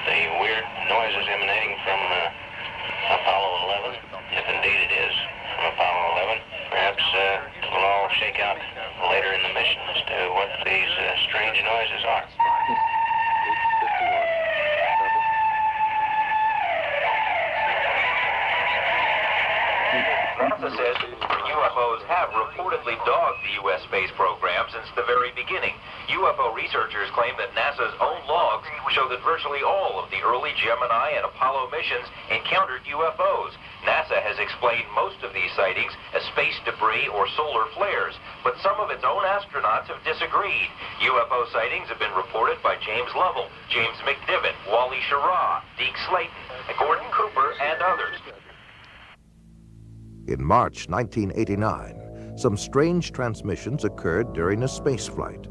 The weird noises emanating from Apollo 11, if indeed it is from Apollo 11. Perhaps we'll all shake out later in the mission as to what these strange noises are. NASA says UFOs have reportedly dogged the U.S. space program since the very beginning. UFO researchers claim that NASA's own logs show that virtually all of the early Gemini and Apollo missions encountered UFOs. NASA has explained most of these sightings as space debris or solar flares, but some of its own astronauts have disagreed. UFO sightings have been reported by James Lovell, James McDivitt, Wally Schirra, Deke Slayton, Gordon Cooper, and others. In March 1989, some strange transmissions occurred during a space flight.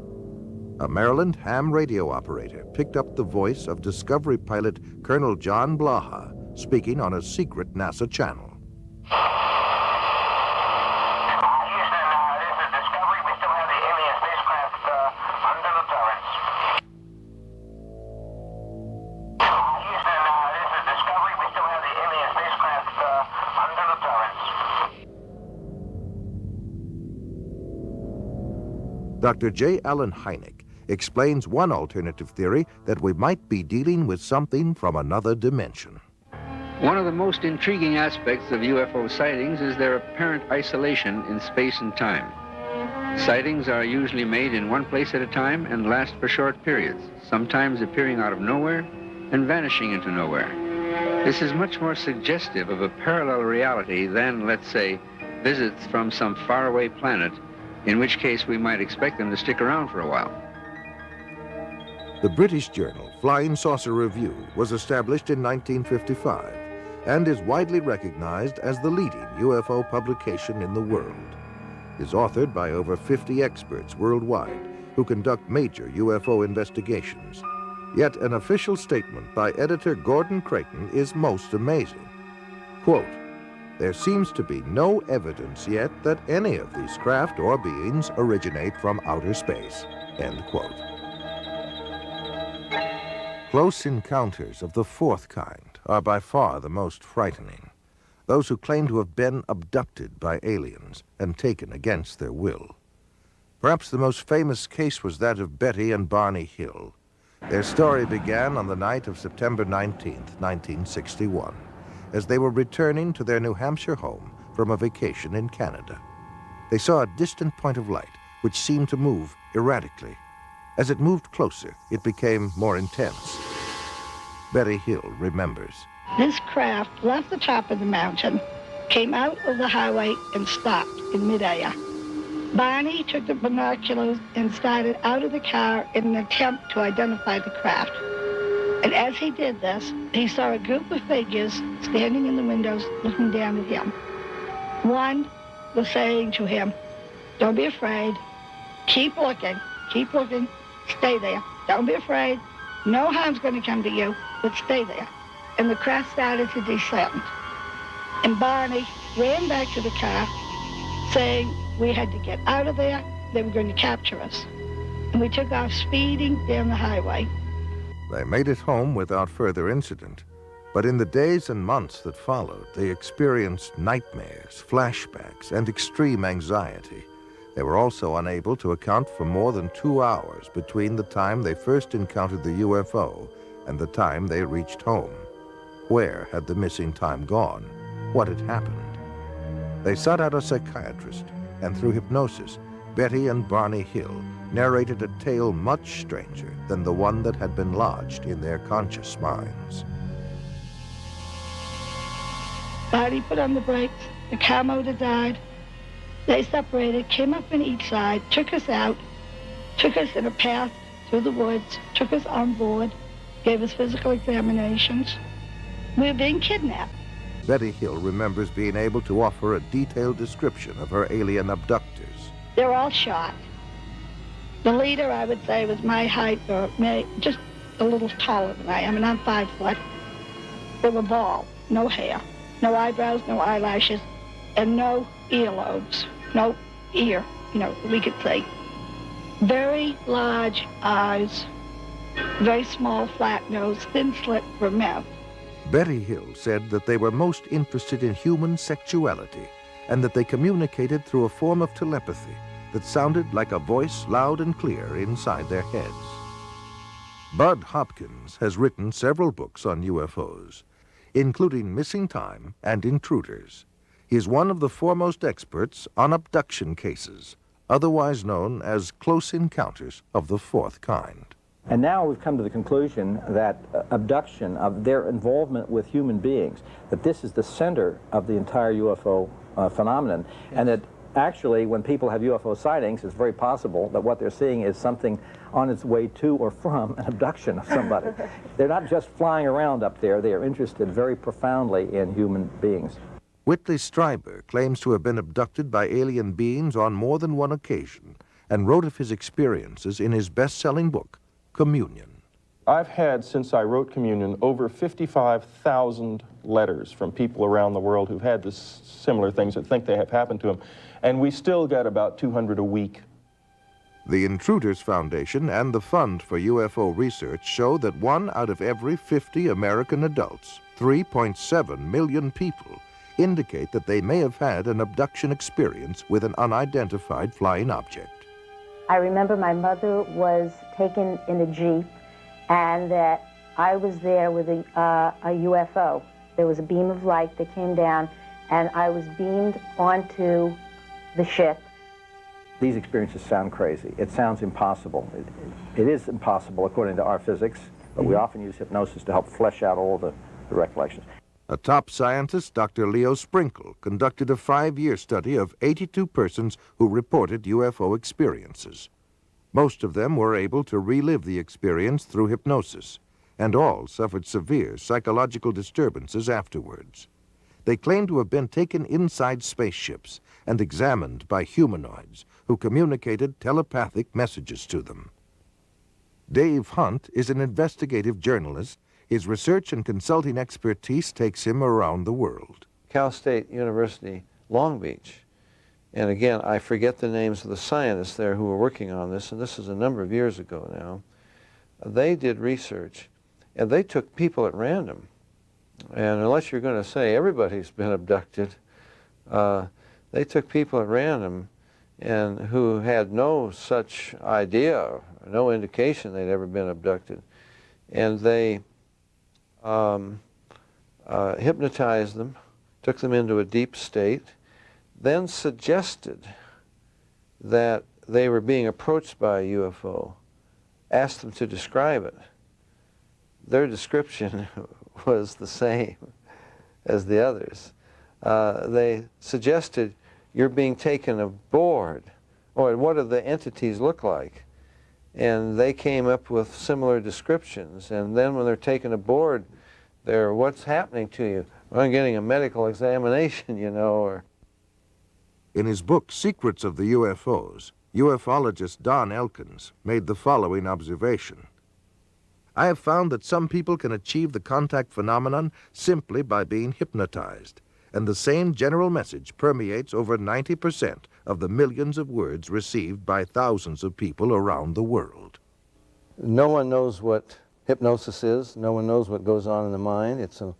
A Maryland ham radio operator picked up the voice of Discovery pilot Colonel John Blaha speaking on a secret NASA channel. Dr. J. Allen Hynek explains one alternative theory that we might be dealing with something from another dimension. One of the most intriguing aspects of UFO sightings is their apparent isolation in space and time. Sightings are usually made in one place at a time and last for short periods, sometimes appearing out of nowhere and vanishing into nowhere. This is much more suggestive of a parallel reality than, let's say, visits from some faraway planet, in which case we might expect them to stick around for a while. The British journal Flying Saucer Review was established in 1955 and is widely recognized as the leading UFO publication in the world. It is authored by over 50 experts worldwide who conduct major UFO investigations. Yet an official statement by editor Gordon Creighton is most amazing. Quote, "There seems to be no evidence yet that any of these craft or beings originate from outer space." End quote. Close encounters of the fourth kind are by far the most frightening. Those who claim to have been abducted by aliens and taken against their will. Perhaps the most famous case was that of Betty and Barney Hill. Their story began on the night of September 19th, 1961, as they were returning to their New Hampshire home from a vacation in Canada. They saw a distant point of light which seemed to move erratically. As it moved closer, it became more intense. Betty Hill remembers. This craft left the top of the mountain, came out of the highway, and stopped in midair. Barney took the binoculars and started out of the car in an attempt to identify the craft. And as he did this, he saw a group of figures standing in the windows looking down at him. One was saying to him, "Don't be afraid. Keep looking. Keep looking. Stay there. Don't be afraid. No harm's going to come to you, but stay there." And the craft started to descend. And Barney ran back to the car, saying we had to get out of there. They were going to capture us. And we took off speeding down the highway. They made it home without further incident. But in the days and months that followed, they experienced nightmares, flashbacks, and extreme anxiety. They were also unable to account for more than 2 hours between the time they first encountered the UFO and the time they reached home. Where had the missing time gone? What had happened? They sought out a psychiatrist, and through hypnosis, Betty and Barney Hill narrated a tale much stranger than the one that had been lodged in their conscious minds. Barney put on the brakes, the car motor died. They separated, came up on each side, took us out, took us in a path through the woods, took us on board, gave us physical examinations. We were being kidnapped. Betty Hill remembers being able to offer a detailed description of her alien abductors. They were all shot. The leader, I would say, was my height, or just a little taller than I am, and I'm 5 foot. They were bald, no hair, no eyebrows, no eyelashes, and no earlobes, no ear, we could say. Very large eyes, very small, flat nose, thin slit for mouth. Betty Hill said that they were most interested in human sexuality and that they communicated through a form of telepathy that sounded like a voice loud and clear inside their heads. Bud Hopkins has written several books on UFOs, including Missing Time and Intruders. He is one of the foremost experts on abduction cases, otherwise known as close encounters of the fourth kind. And now we've come to the conclusion that abduction, of their involvement with human beings, that this is the center of the entire UFO phenomenon, and that actually when people have UFO sightings, it's very possible that what they're seeing is something on its way to or from an abduction of somebody. They're not just flying around up there, they are interested very profoundly in human beings. Whitley Strieber claims to have been abducted by alien beings on more than one occasion and wrote of his experiences in his best-selling book, Communion. I've had, since I wrote Communion, over 55,000 letters from people around the world who've had this similar things that think they have happened to them, and we still get about 200 a week. The Intruders Foundation and the Fund for UFO Research show that 1 out of every 50 American adults, 3.7 million people, indicate that they may have had an abduction experience with an unidentified flying object. I remember my mother was taken in a Jeep, and that I was there with a UFO. There was a beam of light that came down, and I was beamed onto the ship. These experiences sound crazy. It sounds impossible. It is impossible according to our physics, but we often use hypnosis to help flesh out all the recollections. A top scientist, Dr. Leo Sprinkle, conducted a 5-year study of 82 persons who reported UFO experiences. Most of them were able to relive the experience through hypnosis, and all suffered severe psychological disturbances afterwards. They claimed to have been taken inside spaceships and examined by humanoids who communicated telepathic messages to them. Dave Hunt is an investigative journalist. His research and consulting expertise takes him around the world. Cal State University, Long Beach. And again, I forget the names of the scientists there who were working on this, and this is a number of years ago now. They did research, and they took people at random. And unless you're going to say everybody's been abducted, they took people at random and who had no such idea, no indication they'd ever been abducted. And they hypnotized them, took them into a deep state, then suggested that they were being approached by a UFO, asked them to describe it. Their description was the same as the others. They suggested, you're being taken aboard, or what do the entities look like? And they came up with similar descriptions. And then when they're taken aboard, they're, what's happening to you? Well, I'm getting a medical examination, you know, or... In his book, Secrets of the UFOs, ufologist Don Elkins made the following observation. I have found that some people can achieve the contact phenomenon simply by being hypnotized, and the same general message permeates over 90% of the millions of words received by thousands of people around the world. No one knows what hypnosis is. No one knows what goes on in the mind. It's an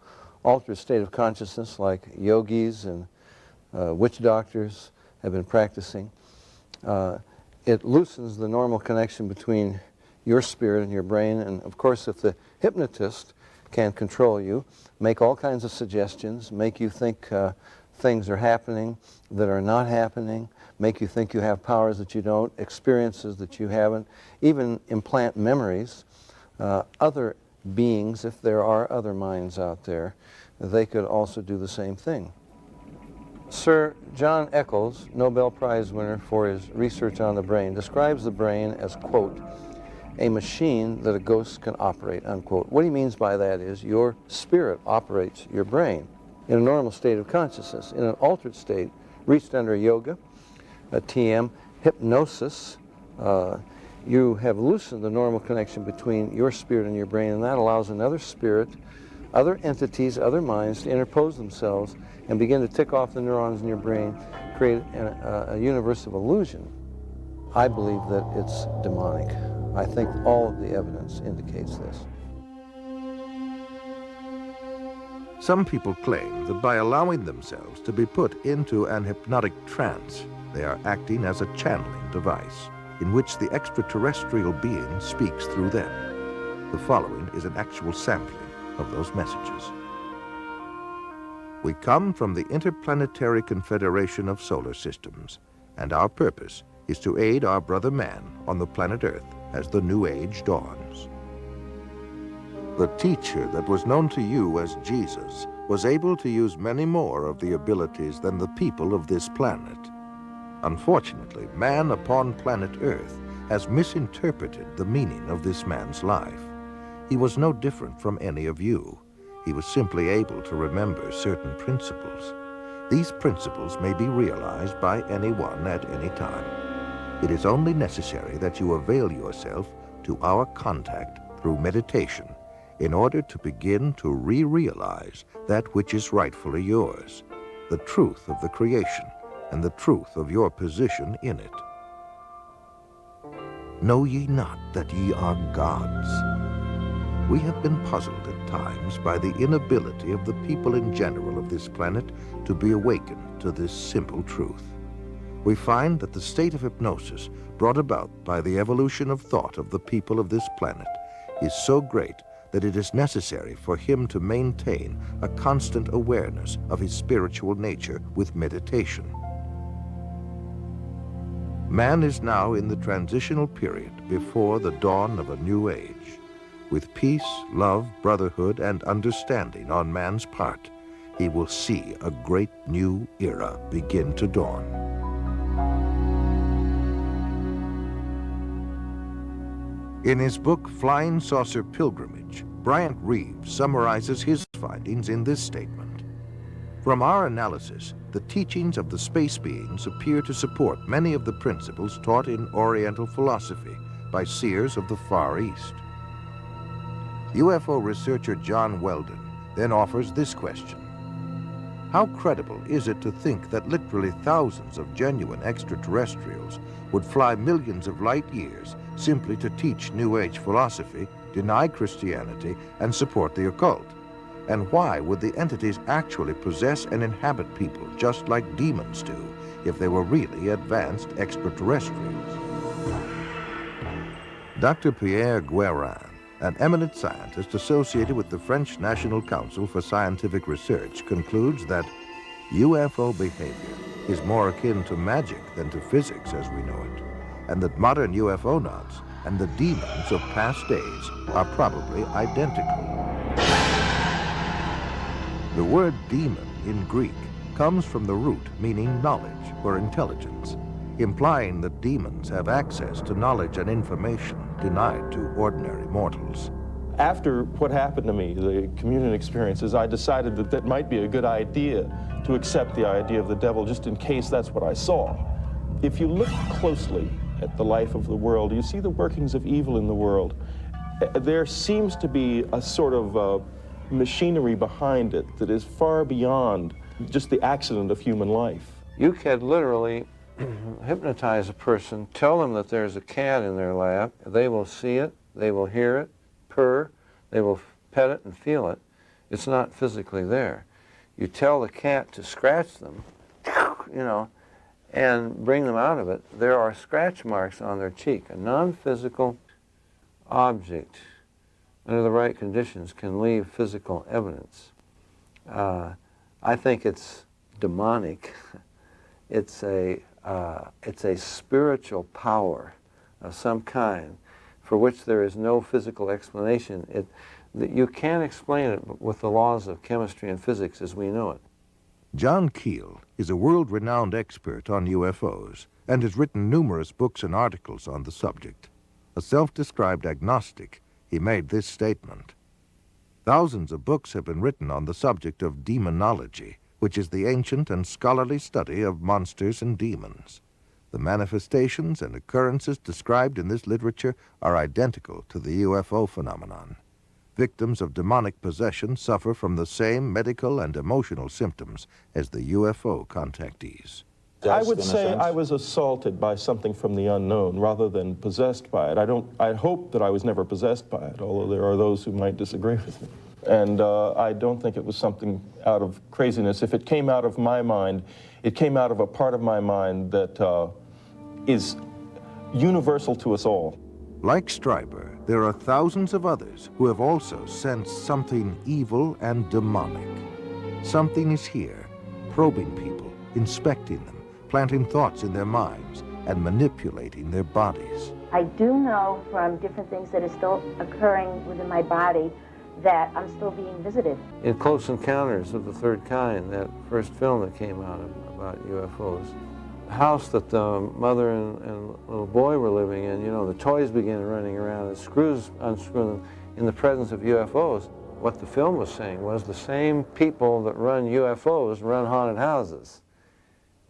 altered state of consciousness like yogis and witch doctors have been practicing. It loosens the normal connection between your spirit and your brain, and of course if the hypnotist can control you, make all kinds of suggestions, make you think things are happening that are not happening, make you think you have powers that you don't, experiences that you haven't, even implant memories. Other beings, if there are other minds out there, they could also do the same thing. Sir John Eccles, Nobel Prize winner for his research on the brain, describes the brain as, quote, a machine that a ghost can operate, unquote. What he means by that is your spirit operates your brain in a normal state of consciousness. In an altered state, reached under yoga, a TM, hypnosis, you have loosened the normal connection between your spirit and your brain, and that allows another spirit, other entities, other minds to interpose themselves and begin to tick off the neurons in your brain, create a universe of illusion. I believe that it's demonic. I think all of the evidence indicates this. Some people claim that by allowing themselves to be put into an hypnotic trance, they are acting as a channeling device in which the extraterrestrial being speaks through them. The following is an actual sampling of those messages. We come from the Interplanetary Confederation of Solar Systems, and our purpose is to aid our brother man on the planet Earth as the new age dawns. The teacher that was known to you as Jesus was able to use many more of the abilities than the people of this planet. Unfortunately, man upon planet Earth has misinterpreted the meaning of this man's life. He was no different from any of you. He was simply able to remember certain principles. These principles may be realized by anyone at any time. It is only necessary that you avail yourself to our contact through meditation in order to begin to re-realize that which is rightfully yours, the truth of the creation and the truth of your position in it. Know ye not that ye are gods? We have been puzzled at times by the inability of the people in general of this planet to be awakened to this simple truth. we find that the state of hypnosis brought about by the evolution of thought of the people of this planet is so great that it is necessary for him to maintain a constant awareness of his spiritual nature with meditation. Man is now in the transitional period before the dawn of a new age. With peace, love, brotherhood, and understanding on man's part, he will see a great new era begin to dawn. In his book, Flying Saucer Pilgrimage, Bryant Reeves summarizes his findings in this statement. From our analysis, the teachings of the space beings appear to support many of the principles taught in Oriental philosophy by seers of the Far East. UFO researcher John Weldon then offers this question. How credible is it to think that literally thousands of genuine extraterrestrials would fly millions of light years simply to teach New Age philosophy, deny Christianity, and support the occult? And why would the entities actually possess and inhabit people just like demons do if they were really advanced extraterrestrials? Dr. Pierre Guérin, an eminent scientist associated with the French National Council for Scientific Research, concludes that UFO behavior is more akin to magic than to physics as we know it, and that modern UFOnauts and the demons of past days are probably identical. The word demon in Greek comes from the root meaning knowledge or intelligence, implying that demons have access to knowledge and information denied to ordinary mortals. After what happened to me, the communion experiences, I decided that that might be a good idea to accept the idea of the devil just in case that's what I saw. If you look closely at the life of the world, you see the workings of evil in the world. There seems to be a sort of machinery behind it that is far beyond just the accident of human life. You can literally hypnotize a person, tell them that there's a cat in their lap, they will see it, they will hear it, purr, they will pet it and feel it. It's not physically there. You tell the cat to scratch them, you know, and bring them out of it. There are scratch marks on their cheek. A non-physical object, under the right conditions, can leave physical evidence. I think it's demonic. It's a spiritual power of some kind for which there is no physical explanation. You can't explain it with the laws of chemistry and physics as we know it. John Keel is a world-renowned expert on UFOs and has written numerous books and articles on the subject. A self-described agnostic, he made this statement. Thousands of books have been written on the subject of demonology, which is the ancient and scholarly study of monsters and demons. The manifestations and occurrences described in this literature are identical to the UFO phenomenon. Victims of demonic possession suffer from the same medical and emotional symptoms as the UFO contactees. I would say I was assaulted by something from the unknown rather than possessed by it. I hope that I was never possessed by it, although there are those who might disagree with me. And I don't think it was something out of craziness. If it came out of my mind, it came out of a part of my mind that is universal to us all. Like Stryber, there are thousands of others who have also sensed something evil and demonic. Something is here, probing people, inspecting them, planting thoughts in their minds, and manipulating their bodies. I do know from different things that are still occurring within my body that I'm still being visited. In Close Encounters of the Third Kind, that first film that came out about UFOs, the house that the mother and little boy were living in, you know, the toys began running around and screws unscrew them in the presence of UFOs. What the film was saying was the same people that run UFOs run haunted houses.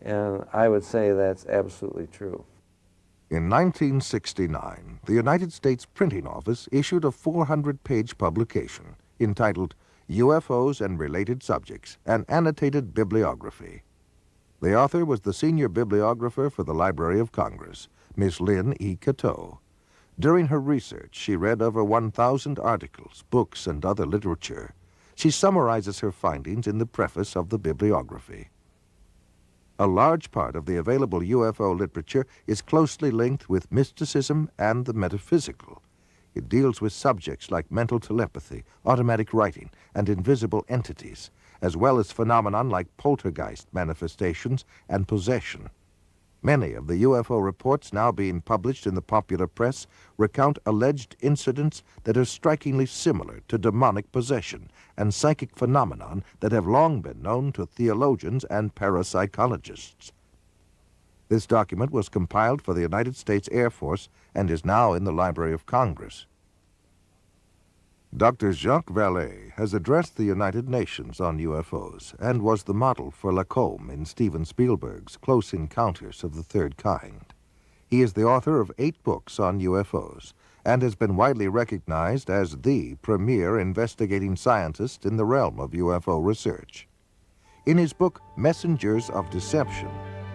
And I would say that's absolutely true. In 1969, the United States Printing Office issued a 400-page publication entitled UFOs and Related Subjects, an Annotated Bibliography. The author was the senior bibliographer for the Library of Congress, Miss Lynn E. Cateau. During her research, she read over 1,000 articles, books, and other literature. She summarizes her findings in the preface of the bibliography. A large part of the available UFO literature is closely linked with mysticism and the metaphysical. It deals with subjects like mental telepathy, automatic writing, and invisible entities, as well as phenomena like poltergeist manifestations and possession. Many of the UFO reports now being published in the popular press recount alleged incidents that are strikingly similar to demonic possession and psychic phenomenon that have long been known to theologians and parapsychologists. This document was compiled for the United States Air Force and is now in the Library of Congress. Dr. Jacques Vallée has addressed the United Nations on UFOs and was the model for Lacombe in Steven Spielberg's Close Encounters of the Third Kind. He is the author of 8 books on UFOs and has been widely recognized as the premier investigating scientist in the realm of UFO research. In his book, Messengers of Deception,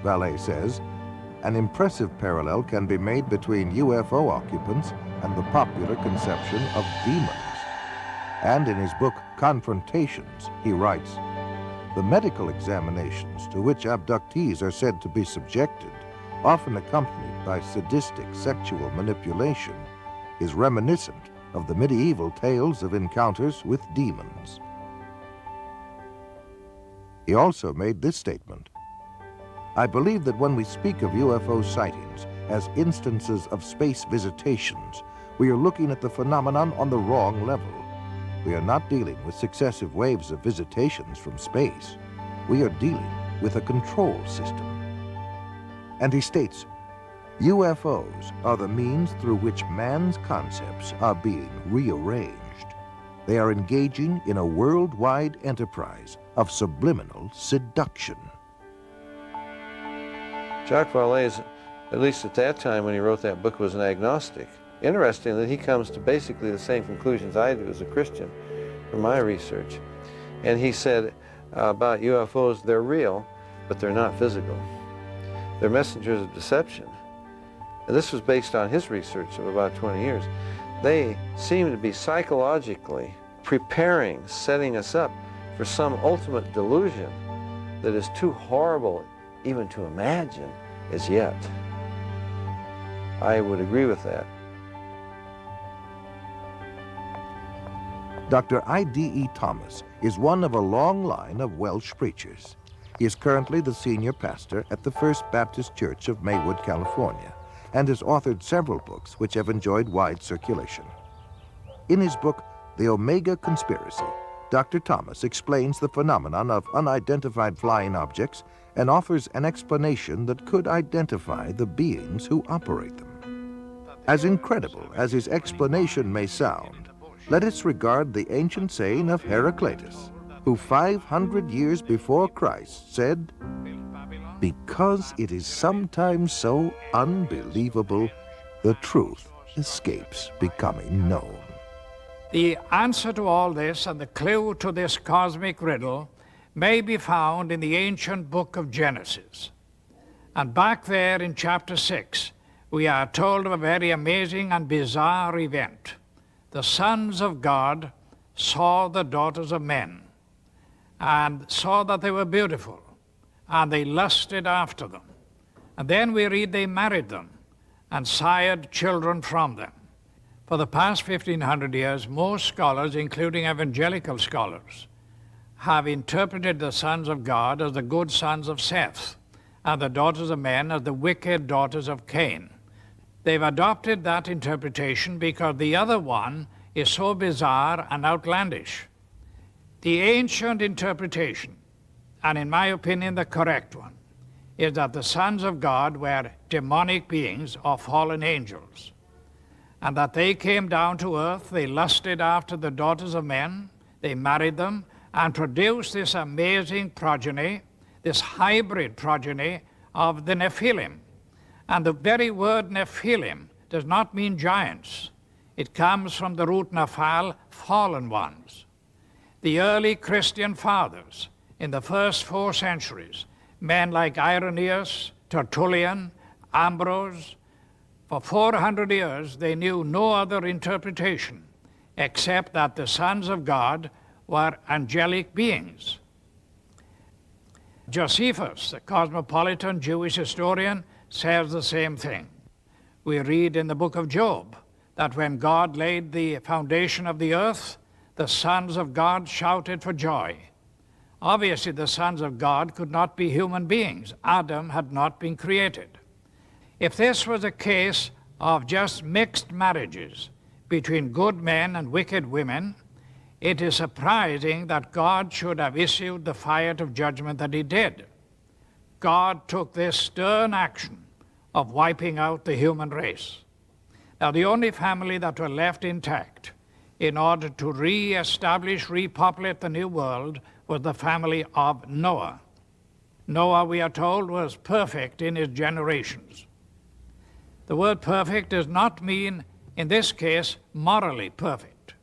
Vallée says, an impressive parallel can be made between UFO occupants and the popular conception of demons. And in his book, Confrontations, he writes, the medical examinations to which abductees are said to be subjected, often accompanied by sadistic sexual manipulation, is reminiscent of the medieval tales of encounters with demons. He also made this statement, I believe that when we speak of UFO sightings as instances of space visitations, we are looking at the phenomenon on the wrong level. We are not dealing with successive waves of visitations from space. We are dealing with a control system. And he states, UFOs are the means through which man's concepts are being rearranged. They are engaging in a worldwide enterprise of subliminal seduction. Jacques Vallée, at least at that time when he wrote that book, was an agnostic. Interesting that he comes to basically the same conclusions I do as a Christian from my research. And he said about UFOs, they're real, but they're not physical. They're messengers of deception. And this was based on his research of about 20 years. They seem to be psychologically preparing, setting us up for some ultimate delusion that is too horrible even to imagine as yet. I would agree with that. Dr. I.D.E. Thomas is one of a long line of Welsh preachers. He is currently the senior pastor at the First Baptist Church of Maywood, California, and has authored several books which have enjoyed wide circulation. In his book, The Omega Conspiracy, Dr. Thomas explains the phenomenon of unidentified flying objects and offers an explanation that could identify the beings who operate them. As incredible as his explanation may sound, let us regard the ancient saying of Heraclitus, who 500 years before Christ said, because it is sometimes so unbelievable, the truth escapes becoming known. The answer to all this and the clue to this cosmic riddle may be found in the ancient book of Genesis. And back there in chapter 6, we are told of a very amazing and bizarre event. The sons of God saw the daughters of men and saw that they were beautiful, and they lusted after them. And then we read they married them and sired children from them. For the past 1,500 years, most scholars, including evangelical scholars, have interpreted the sons of God as the good sons of Seth, and the daughters of men as the wicked daughters of Cain. They've adopted that interpretation because the other one is so bizarre and outlandish. The ancient interpretation, and in my opinion the correct one, is that the sons of God were demonic beings or fallen angels, and that they came down to earth, they lusted after the daughters of men, they married them, and produced this amazing progeny, this hybrid progeny of the Nephilim. And the very word Nephilim does not mean giants. It comes from the root Nephal, fallen ones. The early Christian fathers in the first 4 centuries, men like Irenaeus, Tertullian, Ambrose, for 400 years they knew no other interpretation except that the sons of God were angelic beings. Deceivers, the cosmopolitan Jewish historian, says the same thing. We read in the book of Job that when God laid the foundation of the earth, the sons of God shouted for joy. Obviously, the sons of God could not be human beings. Adam had not been created. If this was a case of just mixed marriages between good men and wicked women, it is surprising that God should have issued the fire of judgment that he did. God took this stern action of wiping out the human race. Now, the only family that were left intact in order to re-establish, repopulate the new world was the family of Noah. Noah, we are told, was perfect in his generations. The word perfect does not mean, in this case, morally perfect,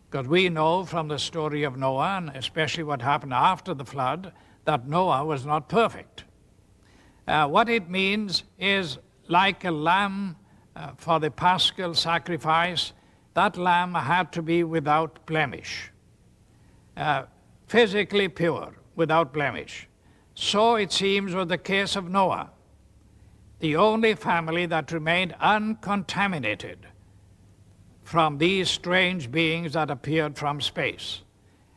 because we know from the story of Noah, and especially what happened after the flood, that Noah was not perfect. What it means is like a lamb for the paschal sacrifice, that lamb had to be without blemish, physically pure, without blemish. So it seems was the case of Noah, the only family that remained uncontaminated from these strange beings that appeared from space.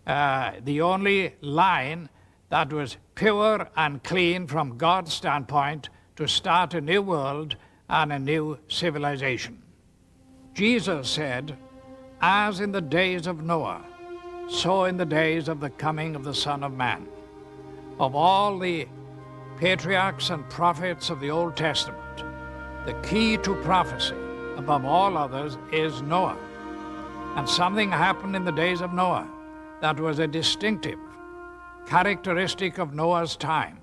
The only line that was pure and clean from God's standpoint to start a new world and a new civilization. Jesus said, as in the days of Noah, so in the days of the coming of the Son of Man. Of all the patriarchs and prophets of the Old Testament, the key to prophecy above all others is Noah. And something happened in the days of Noah that was a distinctive characteristic of Noah's time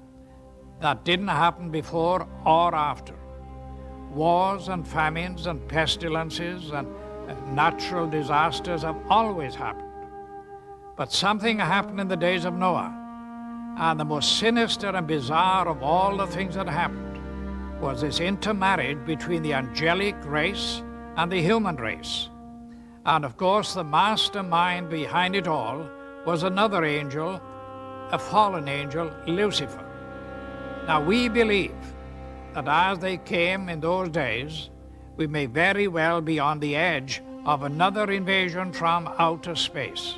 that didn't happen before or after. Wars and famines and pestilences and natural disasters have always happened. But something happened in the days of Noah, and the most sinister and bizarre of all the things that happened was this intermarriage between the angelic race and the human race. And of course, the mastermind behind it all was another angel, a fallen angel, Lucifer. Now, we believe that as they came in those days, we may very well be on the edge of another invasion from outer space,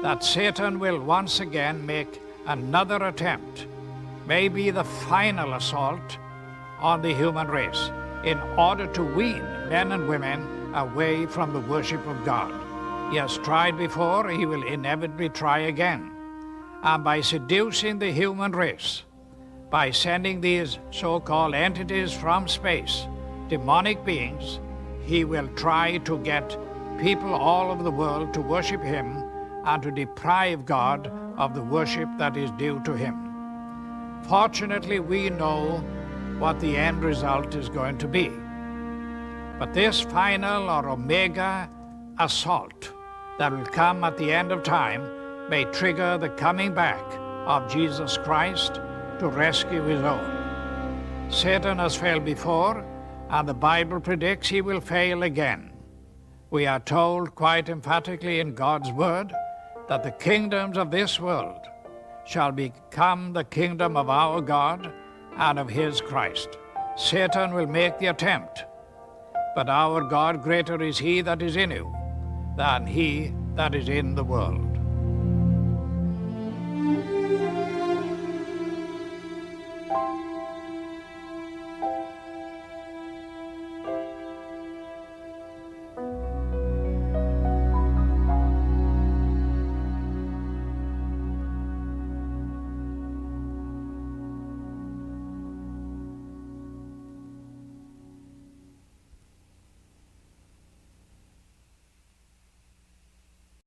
that Satan will once again make another attempt, maybe the final assault on the human race, in order to wean men and women away from the worship of God. He has tried before, he will inevitably try again. And by seducing the human race, by sending these so-called entities from space, demonic beings, he will try to get people all over the world to worship him and to deprive God of the worship that is due to him. Fortunately, we know what the end result is going to be. But this final or omega assault that will come at the end of time may trigger the coming back of Jesus Christ to rescue his own. Satan has failed before, and the Bible predicts he will fail again. We are told quite emphatically in God's word that the kingdoms of this world shall become the kingdom of our God and of his Christ. Satan will make the attempt, but our God, greater is he that is in you than he that is in the world.